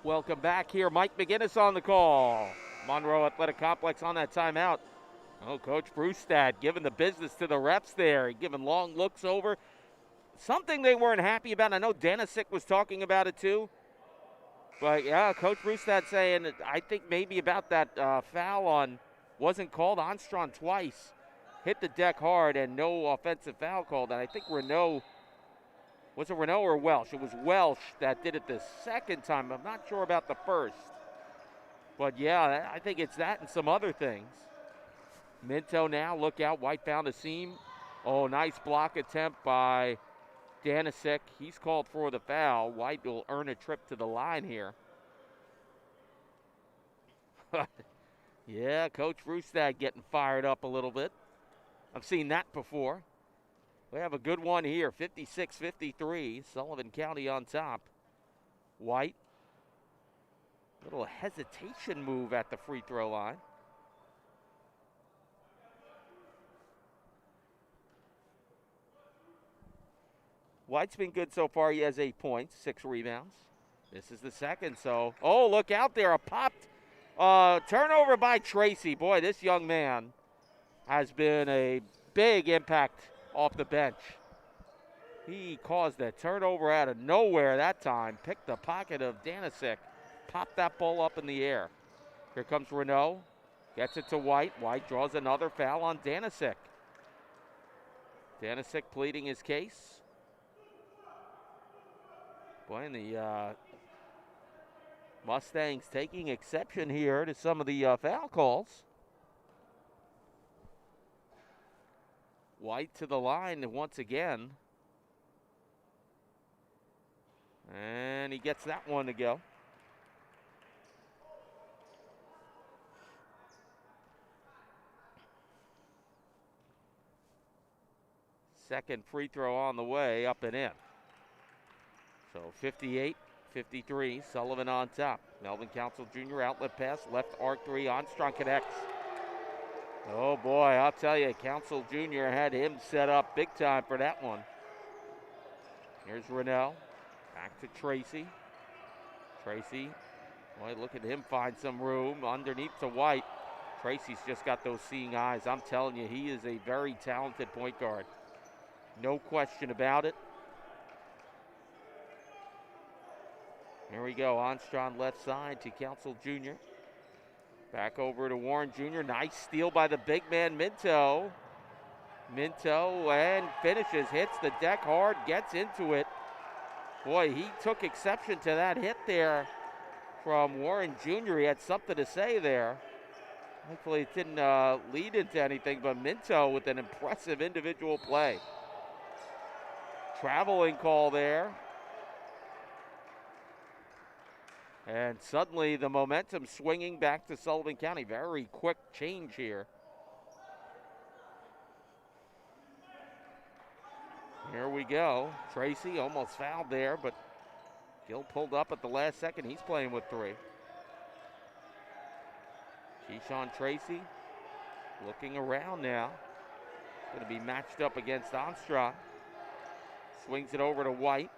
A: Welcome back here. Mike McGinnis on the call. Monroe Athletic Complex on that timeout. Oh, Coach Brewstad giving the business to the refs there, giving long looks over. Something they weren't happy about. I know Danisic was talking about it too. But yeah, Coach Brewstad saying, I think maybe about that foul on, wasn't called on Strachan twice. Hit the deck hard and no offensive foul called. And I think Renault, was it Renault or Welsh? It was Welsh that did it the second time. I'm not sure about the first. But yeah, I think it's that and some other things. Minto now, look out. White found a seam. Oh, nice block attempt by Danisic. He's called for the foul. White will earn a trip to the line here. Yeah, Coach Brewstad getting fired up a little bit. I've seen that before. We have a good one here, 56-53. Sullivan County on top. White. Little hesitation move at the free throw line. White's been good so far. He has 8 points, 6 rebounds. This is the second, so. Oh, look out there. A popped turnover by Tracy. Boy, this young man has been a big impact off the bench. He caused a turnover out of nowhere that time. Picked the pocket of Danisic. Popped that ball up in the air. Here comes Renault. Gets it to White. White draws another foul on Danisic. Danisic pleading his case. Boy, and the Mustangs taking exception here to some of the foul calls. White to the line once again. And he gets that one to go. Second free throw on the way, up and in. So 58-53, Sullivan on top. Melvin Council Jr. outlet pass, left arc three, Armstrong connects. Oh boy, I'll tell you, Council Jr. had him set up big time for that one. Here's Renault, back to Tracy. Tracy, boy, look at him find some room underneath to White. Tracy's just got those seeing eyes. I'm telling you, he is a very talented point guard. No question about it. Here we go, Armstrong left side to Council Jr. Back over to Warren Jr. Nice steal by the big man, Minto. Minto and finishes, hits the deck hard, gets into it. Boy, he took exception to that hit there from Warren Jr. He had something to say there. Hopefully it didn't lead into anything, but Minto with an impressive individual play. Traveling call there. And suddenly the momentum swinging back to Sullivan County. Very quick change here. Here we go. Tracy almost fouled there, but Gill pulled up at the last second. He's playing with 3. Keyshawn Tracy looking around now. Going to be matched up against Armstrong. Swings it over to White.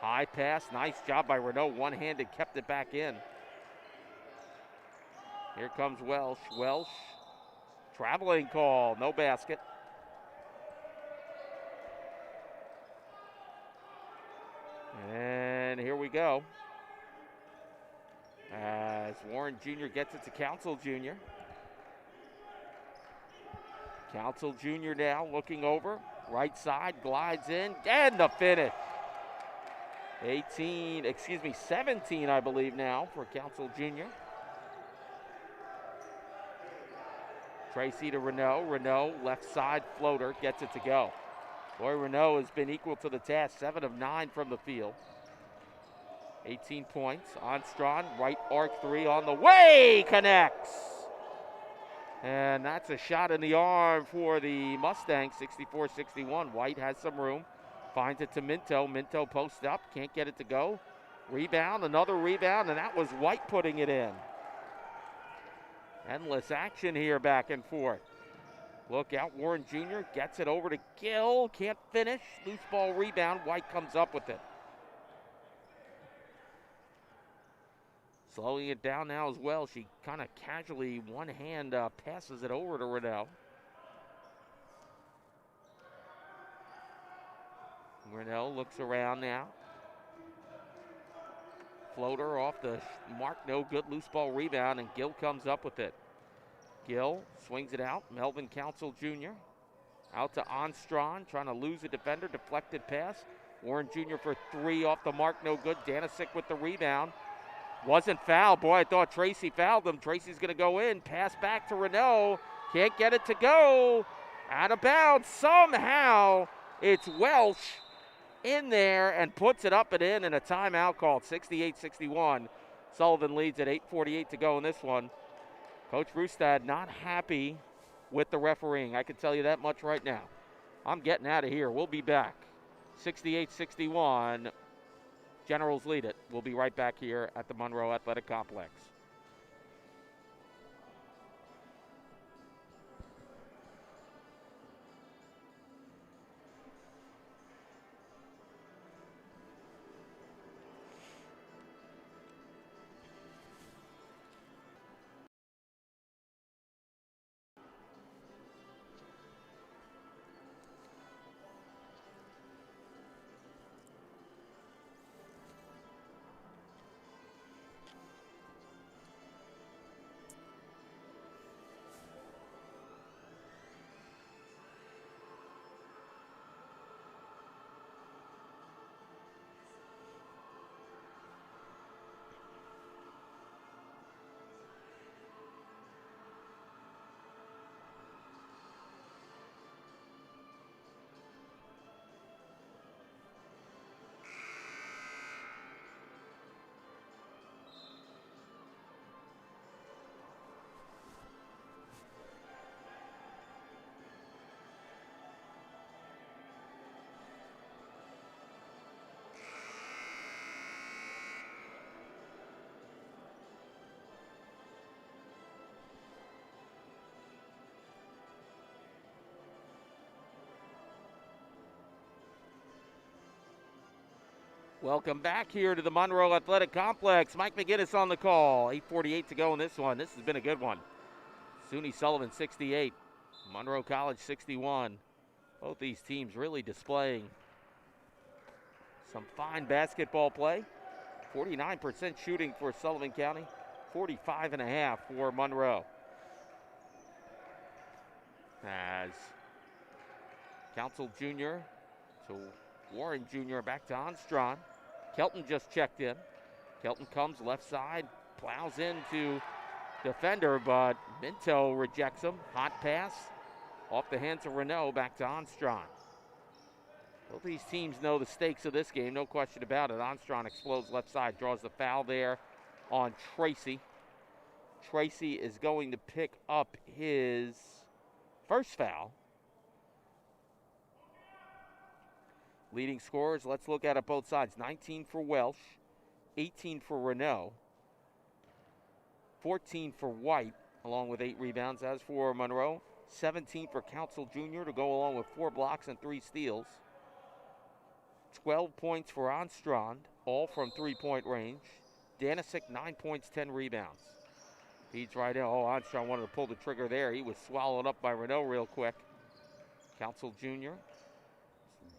A: High pass, nice job by Renault. One-handed, kept it back in. Here comes Welsh. Welsh, traveling call, no basket. And here we go. As Warren Jr. gets it to Council Jr. Council Jr. now looking over. Right side, glides in, and the finish. 17, I believe now for Council Jr. Tracy to Renault. Renault, left side floater, gets it to go. Boy, Renault has been equal to the task. 7 of 9 from the field. 18 points. Armstrong, right arc 3 on the way, connects. And that's a shot in the arm for the Mustangs, 64-61. White has some room. Finds it to Minto. Minto posts up, can't get it to go. Rebound, another rebound, and that was White putting it in. Endless action here back and forth. Look out, Warren Jr. gets it over to Gill. Can't finish. Loose ball rebound. White comes up with it. Slowing it down now as well. She kind of casually, one hand, passes it over to Riddell. Riddell looks around now. Floater off the mark, no good. Loose ball rebound, and Gill comes up with it. Gill swings it out. Melvin Council Jr. out to Armstrong, trying to lose a defender. Deflected pass. Warren Jr. for three off the mark, no good. Danisic with the rebound. Wasn't fouled. Boy, I thought Tracy fouled him. Tracy's going to go in. Pass back to Renault. Can't get it to go. Out of bounds. Somehow it's Welsh in there and puts it up and in, and a timeout called. 68-61. Sullivan leads at 8:48 to go in this one. Coach Brustad not happy with the refereeing. I can tell you that much right now. I'm getting out of here. We'll be back. 68-61. Generals lead it. We'll be right back here at the Monroe Athletic Complex. Welcome back here to the Monroe Athletic Complex. Mike McGinnis on the call. 8:48 to go in this one. This has been a good one. SUNY Sullivan 68, Monroe College 61. Both these teams really displaying some fine basketball play. 49% shooting for Sullivan County, 45.5 for Monroe. As Council Jr. to Warren Jr. back to Armstrong. Kelton just checked in. Kelton comes left side, plows into defender, but Minto rejects him. Hot pass off the hands of Renault, back to Armstrong. Both these teams know the stakes of this game, no question about it. Armstrong explodes left side, draws the foul there on Tracy. Tracy is going to pick up his first foul. Leading scorers, let's look at it both sides. 19 for Welsh, 18 for Renault, 14 for White, along with 8 rebounds. As for Monroe, 17 for Council Jr. to go along with 4 blocks and 3 steals. 12 points for Armstrong, all from three-point range. Danisic, 9 points, 10 rebounds. Feeds right in. Oh, Armstrong wanted to pull the trigger there. He was swallowed up by Renault real quick. Council Jr.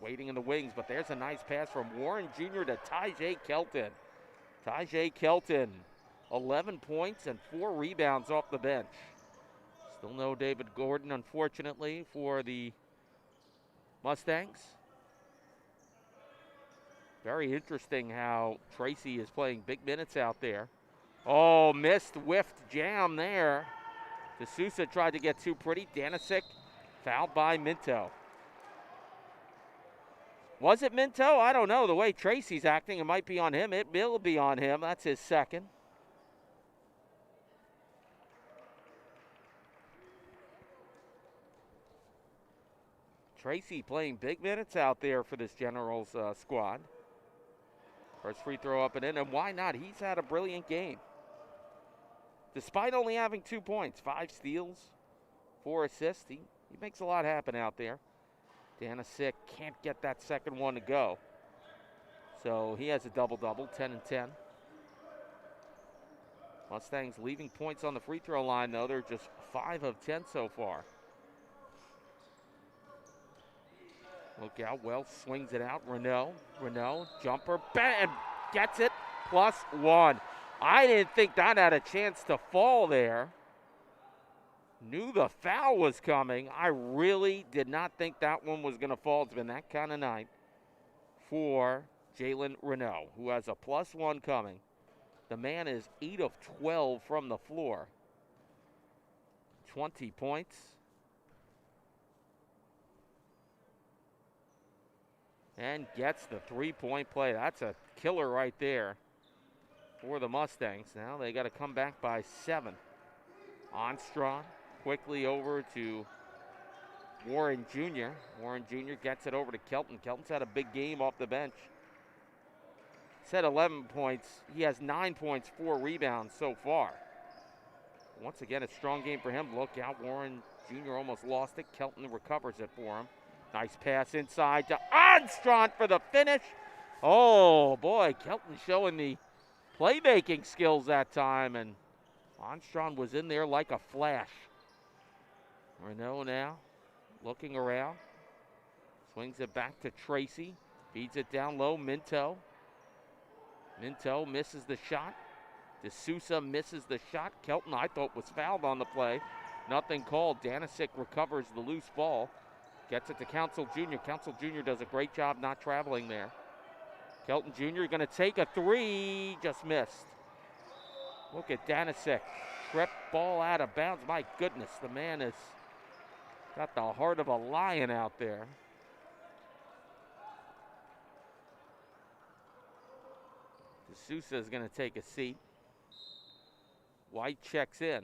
A: waiting in the wings, but there's a nice pass from Warren Jr. to Tyjae Kelton. Tyjae Kelton, 11 points and 4 rebounds off the bench. Still no David Gordon, unfortunately, for the Mustangs. Very interesting how Tracy is playing big minutes out there. Oh, missed, whiffed jam there. D'Souza tried to get too pretty. Danisic fouled by Minto. Was it Minto? I don't know. The way Tracy's acting, it might be on him. It will be on him. That's his second. Tracy playing big minutes out there for this Generals squad. First free throw up and in, and why not? He's had a brilliant game. Despite only having 2 points, 5 steals, 4 assists, he makes a lot happen out there. Danisic can't get that second one to go. So he has a double-double, 10 and 10. Mustangs leaving points on the free throw line, though. They're just 5 of 10 so far. Look out, Wells swings it out. Renault, jumper, bang, gets it, +1. I didn't think that had a chance to fall there. Knew the foul was coming. I really did not think that one was going to fall. It's been that kind of night for Jalen Renault, who has a +1 coming. The man is 8 of 12 from the floor. 20 points. And gets the three-point play. That's a killer right there for the Mustangs. Now they got to come back by 7. Armstrong quickly over to Warren Jr. Warren Jr. gets it over to Kelton. Kelton's had a big game off the bench. He's had 11 points. He has 9 points, 4 rebounds so far. Once again, a strong game for him. Look out, Warren Jr. almost lost it. Kelton recovers it for him. Nice pass inside to Armstrong for the finish. Oh, boy, Kelton showing the playmaking skills that time, and Armstrong was in there like a flash. Renault now looking around. Swings it back to Tracy. Feeds it down low, Minto. Minto misses the shot. D'Souza misses the shot. Kelton, I thought, was fouled on the play. Nothing called. Danisic recovers the loose ball. Gets it to Council Jr. Council Jr. does a great job not traveling there. Kelton Jr. going to take a 3. Just missed. Look at Danisic. Trip ball out of bounds. My goodness, the man has got the heart of a lion out there. D'Souza is going to take a seat. White checks in.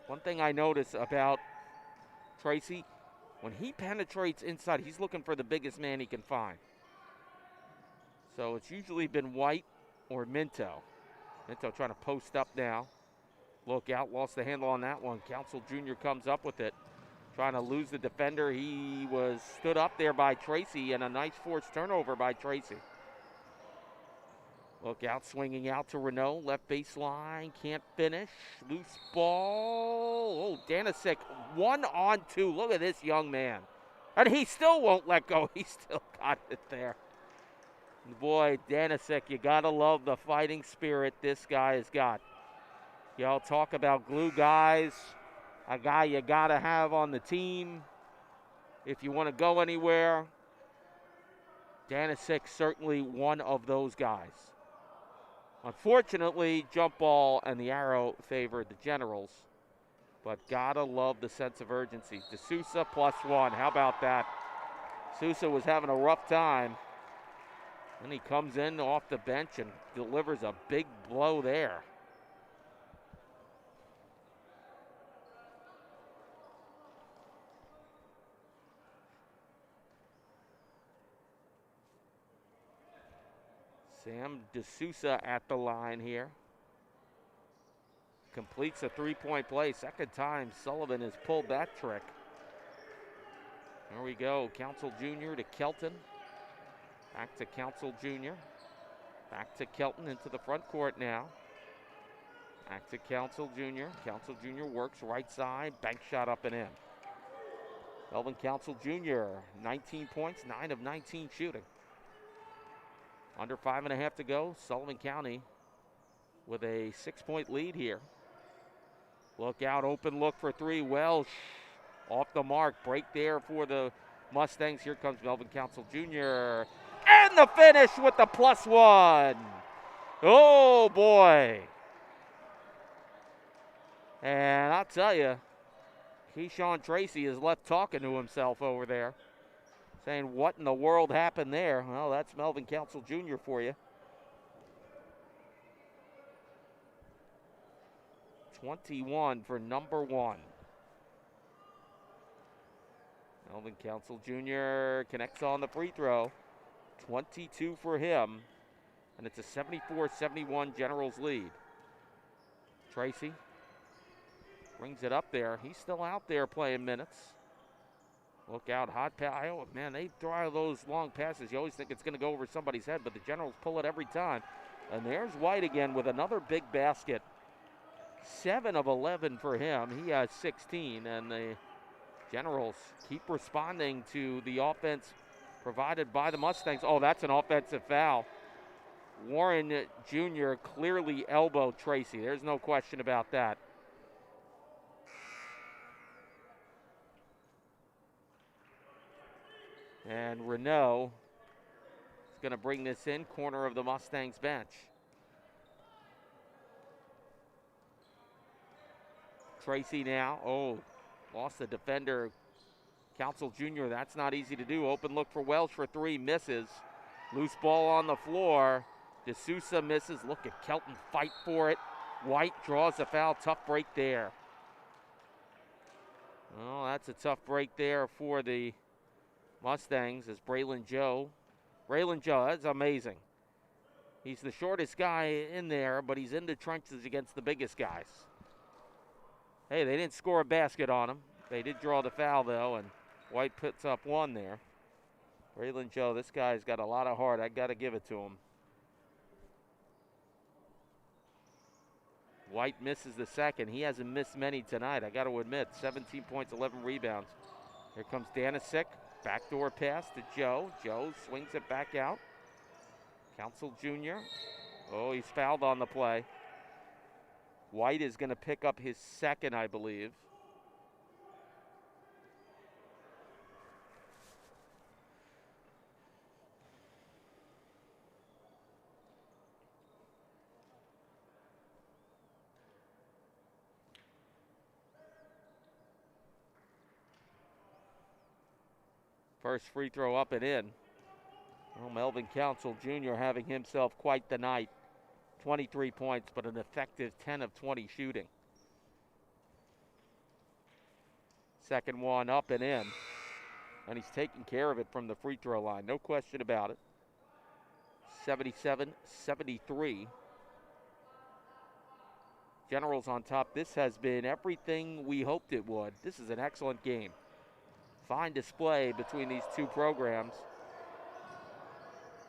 A: One thing I notice about Tracy, when he penetrates inside, he's looking for the biggest man he can find. So it's usually been White or Minto. Minto trying to post up now. Look out, lost the handle on that one. Council Jr. comes up with it. Trying to lose the defender. He was stood up there by Tracy, and a nice forced turnover by Tracy. Look out, swinging out to Renault. Left baseline, can't finish. Loose ball. Oh, Danisic, 1-on-2. Look at this young man. And he still won't let go. He still got it there. Boy, Danisic, you got to love the fighting spirit this guy has got. Y'all talk about glue guys, a guy you got to have on the team if you want to go anywhere. Danisic certainly one of those guys. Unfortunately, jump ball and the arrow favored the Generals, but gotta love the sense of urgency. D'Souza +1, how about that? D'Souza was having a rough time. Then he comes in off the bench and delivers a big blow there. Sam D'Souza at the line here. Completes a three-point play. Second time Sullivan has pulled that trick. There we go. Council Jr. to Kelton. Back to Council Jr. Back to Kelton into the front court now. Back to Council Jr. Council Jr. works right side. Bank shot up and in. Melvin Council Jr. 19 points, 9 of 19 shooting. Under 5.5 to go. Sullivan County with a 6-point lead here. Look out, open look for 3. Welsh off the mark. Break there for the Mustangs. Here comes Melvin Council Jr. And the finish with the +1. Oh, boy. And I'll tell you, Keyshawn Tracy is left talking to himself over there, saying, what in the world happened there? Well, that's Melvin Council Jr. for you. 21 for number 1. Melvin Council Jr. connects on the free throw. 22 for him. And it's a 74-71 Generals lead. Tracy brings it up there. He's still out there playing minutes. Look out, hot pass. Oh, man, they throw out those long passes. You always think it's going to go over somebody's head, but the Generals pull it every time. And there's White again with another big basket. 7 of 11 for him. He has 16, and the Generals keep responding to the offense provided by the Mustangs. Oh, that's an offensive foul. Warren Jr. clearly elbowed Tracy. There's no question about that. And Renault is going to bring this in, corner of the Mustangs bench. Tracy now, lost the defender. Council Jr., that's not easy to do. Open look for Welsh for 3, misses. Loose ball on the floor. D'Souza misses. Look at Kelton fight for it. White draws the foul. Tough break there. Well, that's a tough break there for the Mustangs as Braylon Joe, that's amazing. He's the shortest guy in there, but he's in the trenches against the biggest guys. Hey, they didn't score a basket on him. They did draw the foul, though, and White puts up 1 there. Braylon Joe, this guy's got a lot of heart. I got to give it to him. White misses the second. He hasn't missed many tonight, I got to admit. 17 points, 11 rebounds. Here comes Danisic. Backdoor pass to Joe. Joe swings it back out. Council Jr. Oh, he's fouled on the play. White is going to pick up his second, I believe. First free throw up and in. Well, Melvin Council Jr. having himself quite the night. 23 points, but an effective 10 of 20 shooting. Second one up and in. And he's taking care of it from the free throw line. No question about it. 77-73. Generals on top. This has been everything we hoped it would. This is an excellent game. Fine display between these two programs.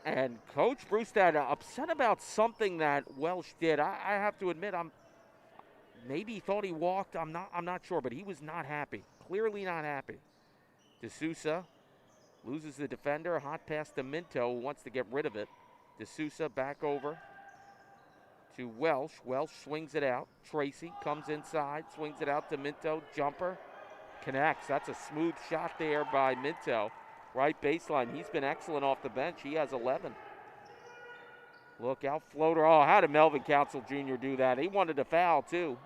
A: And Coach Brewstad upset about something that Welsh did. I have to admit, maybe he thought he walked. I'm not sure, but he was not happy. Clearly not happy. D'Souza loses the defender. Hot pass to Minto, who wants to get rid of it. D'Souza back over to Welsh. Welsh swings it out. Tracy comes inside, swings it out to Minto. Jumper connects. That's a smooth shot there by Minto. Right baseline. He's been excellent off the bench. He has 11. Look out, floater. Oh, how did Melvin Council Jr. do that? He wanted a foul, too.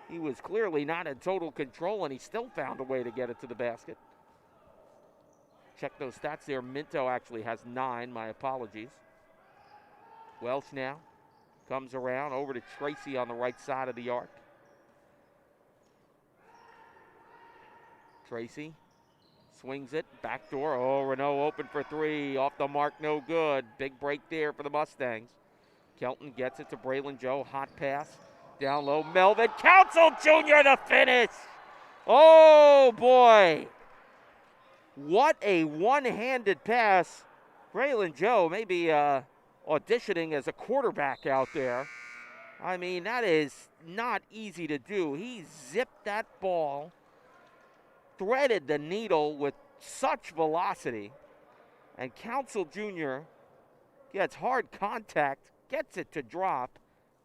A: He was clearly not in total control, and he still found a way to get it to the basket. Check those stats there. Minto actually has 9. My apologies. Welsh now comes around over to Tracy on the right side of the arc. Tracy swings it, backdoor. Oh, Renault open for 3. Off the mark, no good. Big break there for the Mustangs. Kelton gets it to Braylon Joe. Hot pass. Down low, Melvin Council Jr. the finish. Oh, boy. What a one-handed pass. Braylon Joe maybe auditioning as a quarterback out there. I mean, that is not easy to do. He zipped that ball, threaded the needle with such velocity, and Council Jr. gets hard contact, gets it to drop,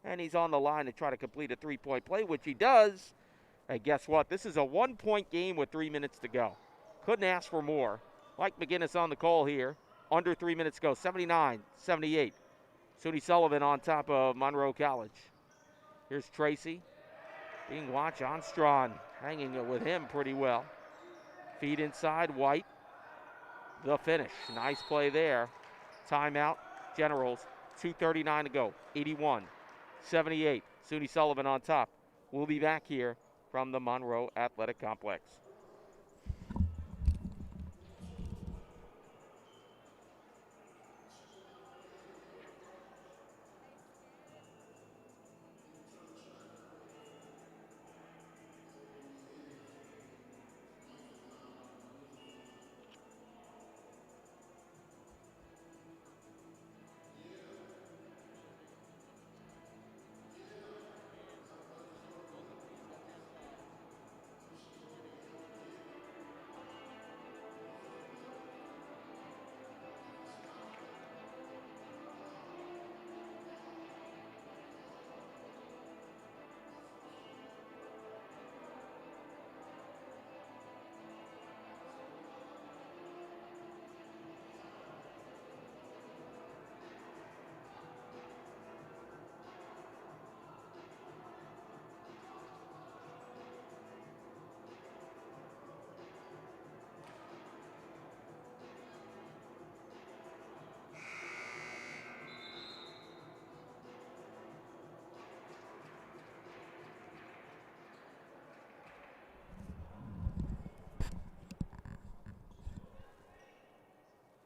A: and he's on the line to try to complete a three-point play, which he does. And guess what? This is a one-point game with 3 minutes to go. Couldn't ask for more. Mike McGinnis on the call here. Under 3 minutes to go, 79-78. SUNY Sullivan on top of Monroe College. Here's Tracy being watched. Onstrand hanging with him pretty well. Feed inside, White. The finish. Nice play there. Timeout, Generals. 2:39 to go. 81-78. SUNY Sullivan on top. We'll be back here from the Monroe Athletic Complex.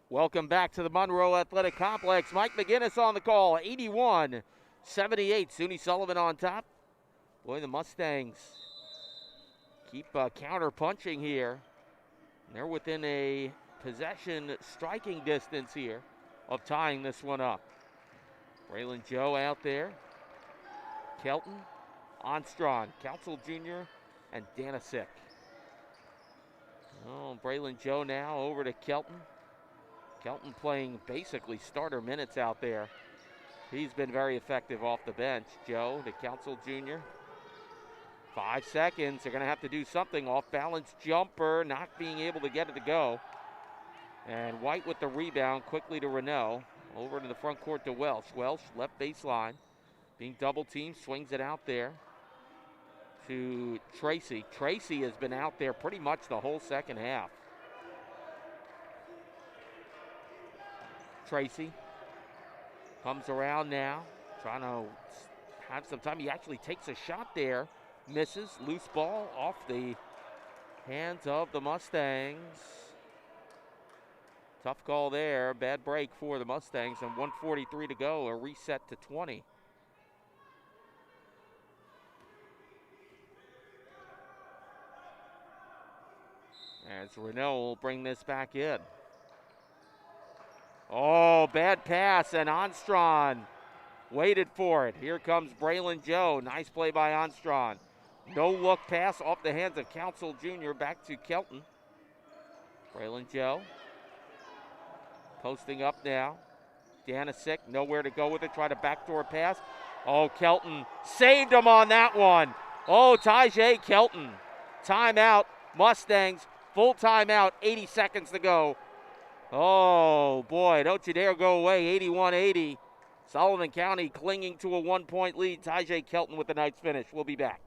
A: Welcome back to the Monroe Athletic Complex. Mike McGinnis on the call, 81-78. SUNY Sullivan on top. Boy, the Mustangs keep counter-punching here. They're within a possession striking distance here of tying this one up. Braylon Joe out there. Kelton, Onstron, Council Jr., and Danisick. Oh, Braylon Joe now over to Kelton. Kelton playing basically starter minutes out there. He's been very effective off the bench. Joe to Council Jr. 5 seconds. They're going to have to do something. Off balance jumper, not being able to get it to go. And White with the rebound quickly to Renault. Over to the front court to Welsh. Welsh left baseline. Being double teamed, swings it out there to Tracy. Tracy has been out there pretty much the whole second half. Tracy comes around now, trying to have some time. He actually takes a shot there, misses, loose ball off the hands of the Mustangs. Tough call there, bad break for the Mustangs, and 1:43 to go, a reset to 20. As Renault will bring this back in. Oh, bad pass, and Onstron waited for it. Here comes Braylon Joe. Nice play by Onstron. No look pass off the hands of Council Jr. back to Kelton. Braylon Joe posting up now. Danisick nowhere to go with it. Try to backdoor pass. Oh, Kelton saved him on that one. Oh, Tajay Kelton. Timeout. Mustangs. Full timeout. 80 seconds to go. Oh, boy, don't you dare go away. 81-80. Sullivan County clinging to a 1-point lead. Tajay Kelton with the night's finish. We'll be back.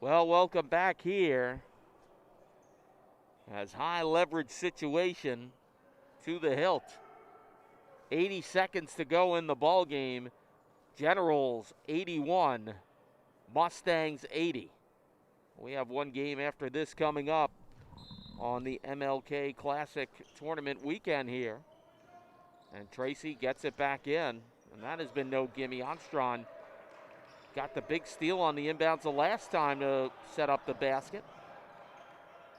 A: Well, welcome back here. As high leverage situation to the hilt. 80 seconds to go in the ball game. Generals 81, Mustangs 80. We have one game after this coming up on the MLK Classic Tournament weekend here. And Tracy gets it back in, and that has been no gimme. Armstrong got the big steal on the inbounds the last time to set up the basket.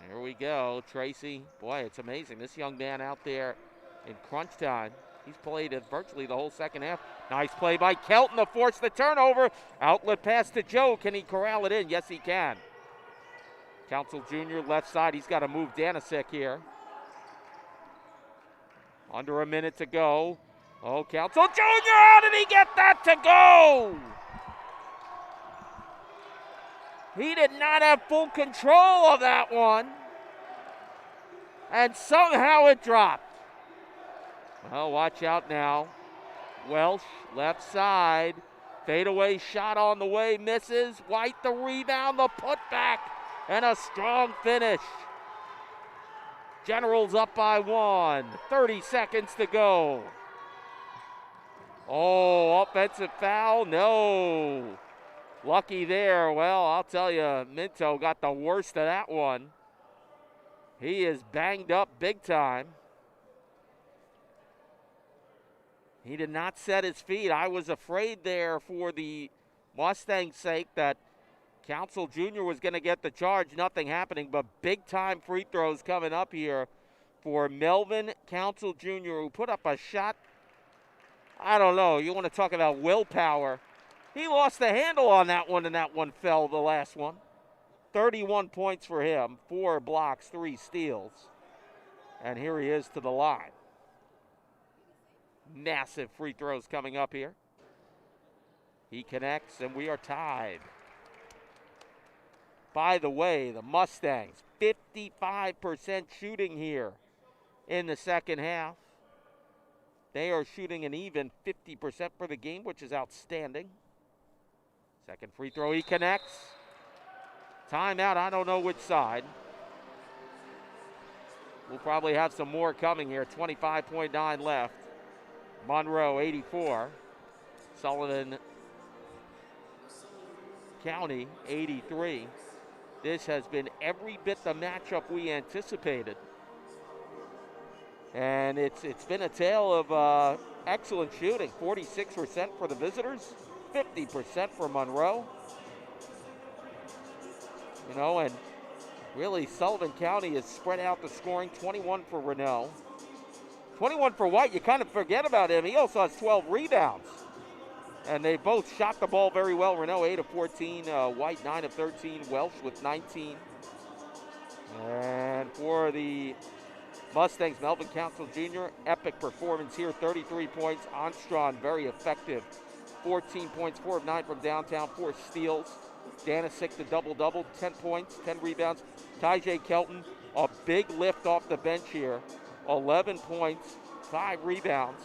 A: Here we go, Tracy. Boy, it's amazing. This young man out there in crunch time. He's played it virtually the whole second half. Nice play by Kelton to force the turnover. Outlet pass to Joe. Can he corral it in? Yes, he can. Council Jr. left side. He's got to move Danisick here. Under a minute to go. Oh, Council Jr. How did he get that to go? He did not have full control of that one. And somehow it dropped. Well, watch out now. Welsh, left side. Fadeaway shot on the way, misses. White the rebound, the putback, and a strong finish. Generals up by 1. 30 seconds to go. Oh, offensive foul? No. Lucky there. Well, I'll tell you, Minto got the worst of that one. He is banged up big time. He did not set his feet. I was afraid there for the Mustangs' sake that Council Jr. was going to get the charge. Nothing happening, but big-time free throws coming up here for Melvin Council Jr., who put up a shot. I don't know. You want to talk about willpower. He lost the handle on that one, and that one fell, the last one. 31 points for him, 4 blocks, 3 steals. And here he is to the line. Massive free throws coming up here. He connects, and we are tied. By the way, the Mustangs, 55% shooting here in the second half. They are shooting an even 50% for the game, which is outstanding. Second free throw, he connects. Timeout, I don't know which side. We'll probably have some more coming here. 25.9 left. Monroe, 84. Sullivan County, 83. This has been every bit the matchup we anticipated. And it's been a tale of excellent shooting. 46% for the visitors, 50% for Monroe. You know, and really Sullivan County has spread out the scoring. 21 for Renault. 21 for White. You kind of forget about him. He also has 12 rebounds. And they both shot the ball very well. Renault 8 of 14, White 9 of 13, Welsh with 19. And for the Mustangs, Melvin Council Jr., epic performance here, 33 points. Armstrong, very effective. 14 points, 4 of 9 from downtown, 4 steals. Danisic, the double-double, 10 points, 10 rebounds. Tyjay Kelton, a big lift off the bench here. 11 points, 5 rebounds.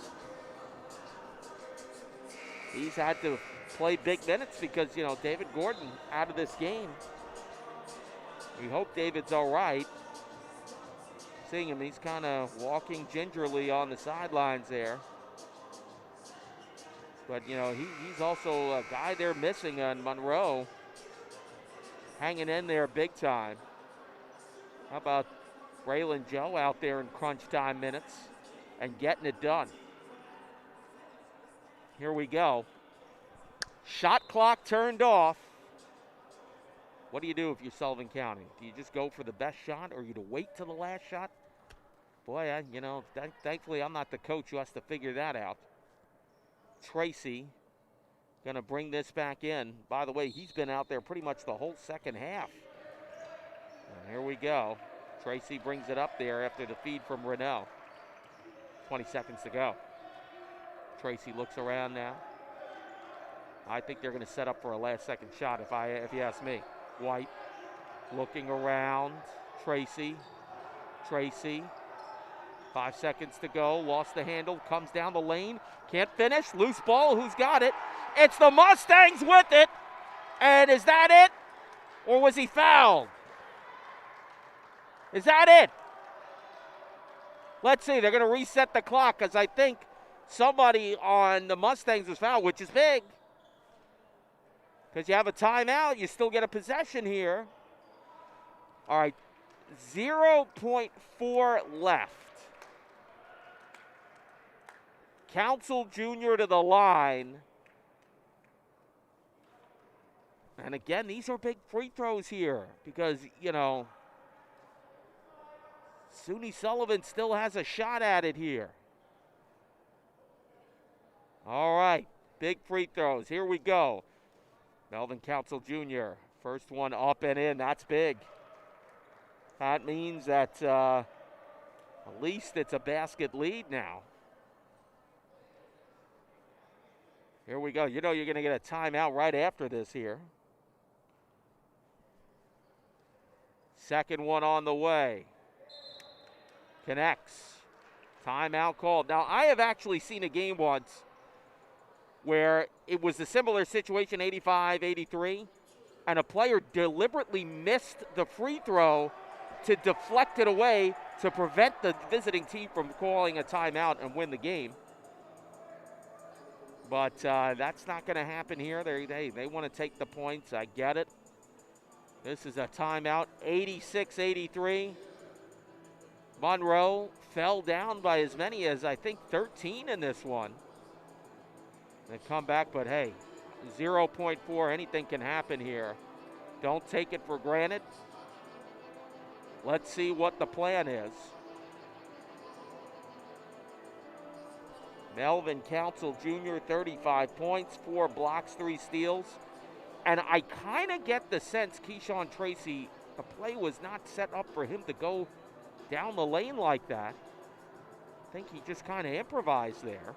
A: He's had to play big minutes because, you know, David Gordon out of this game. We hope David's all right. Seeing him, he's kind of walking gingerly on the sidelines there. But, you know, he's also a guy they're missing on Monroe. Hanging in there big time. How about Braylon Joe out there in crunch time minutes and getting it done? Here we go. Shot clock turned off. What do you do if you're Sullivan County? Do you just go for the best shot, or you wait till the last shot? Boy, thankfully I'm not the coach who has to figure that out. Tracy going to bring this back in. By the way, he's been out there pretty much the whole second half. And here we go. Tracy brings it up there after the feed from Renault. 20 seconds to go. Tracy looks around now. I think they're going to set up for a last-second shot if you ask me. White looking around. Tracy. 5 seconds to go. Lost the handle. Comes down the lane. Can't finish. Loose ball. Who's got it? It's the Mustangs with it. And is that it? Or was he fouled? Is that it? Let's see. They're going to reset the clock because I think somebody on the Mustangs was fouled, which is big. Because you have a timeout, you still get a possession here. All right, 0.4 left. Council Jr. to the line. And again, these are big free throws here because, you know, SUNY Sullivan still has a shot at it here. All right, big free throws. Here we go. Melvin Council Jr., first one up and in. That's big. That means that at least it's a basket lead now. Here we go. You know you're going to get a timeout right after this here. Second one on the way. Connects. Timeout called. Now, I have actually seen a game once where it was a similar situation, 85-83, and a player deliberately missed the free throw to deflect it away to prevent the visiting team from calling a timeout and win the game. But that's not going to happen here. They want to take the points. I get it. This is a timeout, 86-83. Monroe fell down by as many as, I think, 13 in this one. They come back, but hey, 0.4, anything can happen here. Don't take it for granted. Let's see what the plan is. Melvin Council Jr., 35 points, 4 blocks, 3 steals. And I kind of get the sense Keyshawn Tracy, the play was not set up for him to go down the lane like that. I think he just kind of improvised there.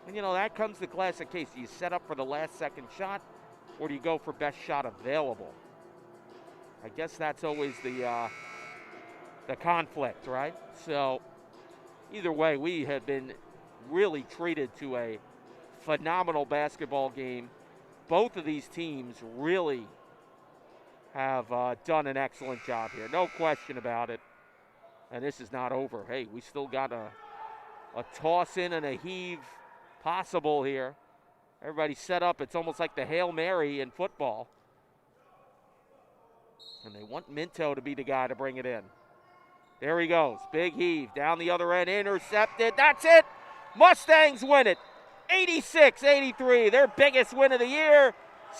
A: And, you know, that comes the classic case. Do you set up for the last second shot, or do you go for best shot available? I guess that's always the conflict, right? So either way, we have been really treated to a phenomenal basketball game. Both of these teams really have done an excellent job here. No question about it. And this is not over. Hey, we still got a toss in and a heave possible here. Everybody's set up. It's almost like the Hail Mary in football. And they want Minto to be the guy to bring it in. There he goes. Big heave. Down the other end. Intercepted. That's it. Mustangs win it. 86-83. Their biggest win of the year.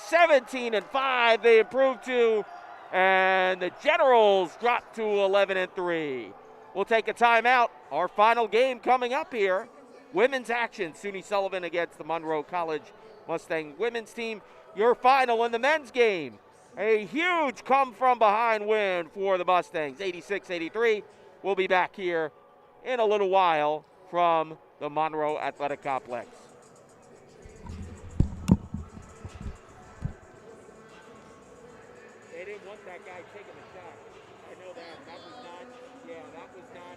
A: 17-5 they improved to. And the Generals drop to 11-3. We'll take a timeout. Our final game coming up here. Women's action. SUNY Sullivan against the Monroe College Mustang women's team. Your final in the men's game. A huge come-from-behind win for the Mustangs, 86-83. We'll be back here in a little while from the Monroe Athletic Complex. They didn't want that guy taking the shot. I know that. That was not, yeah, that was not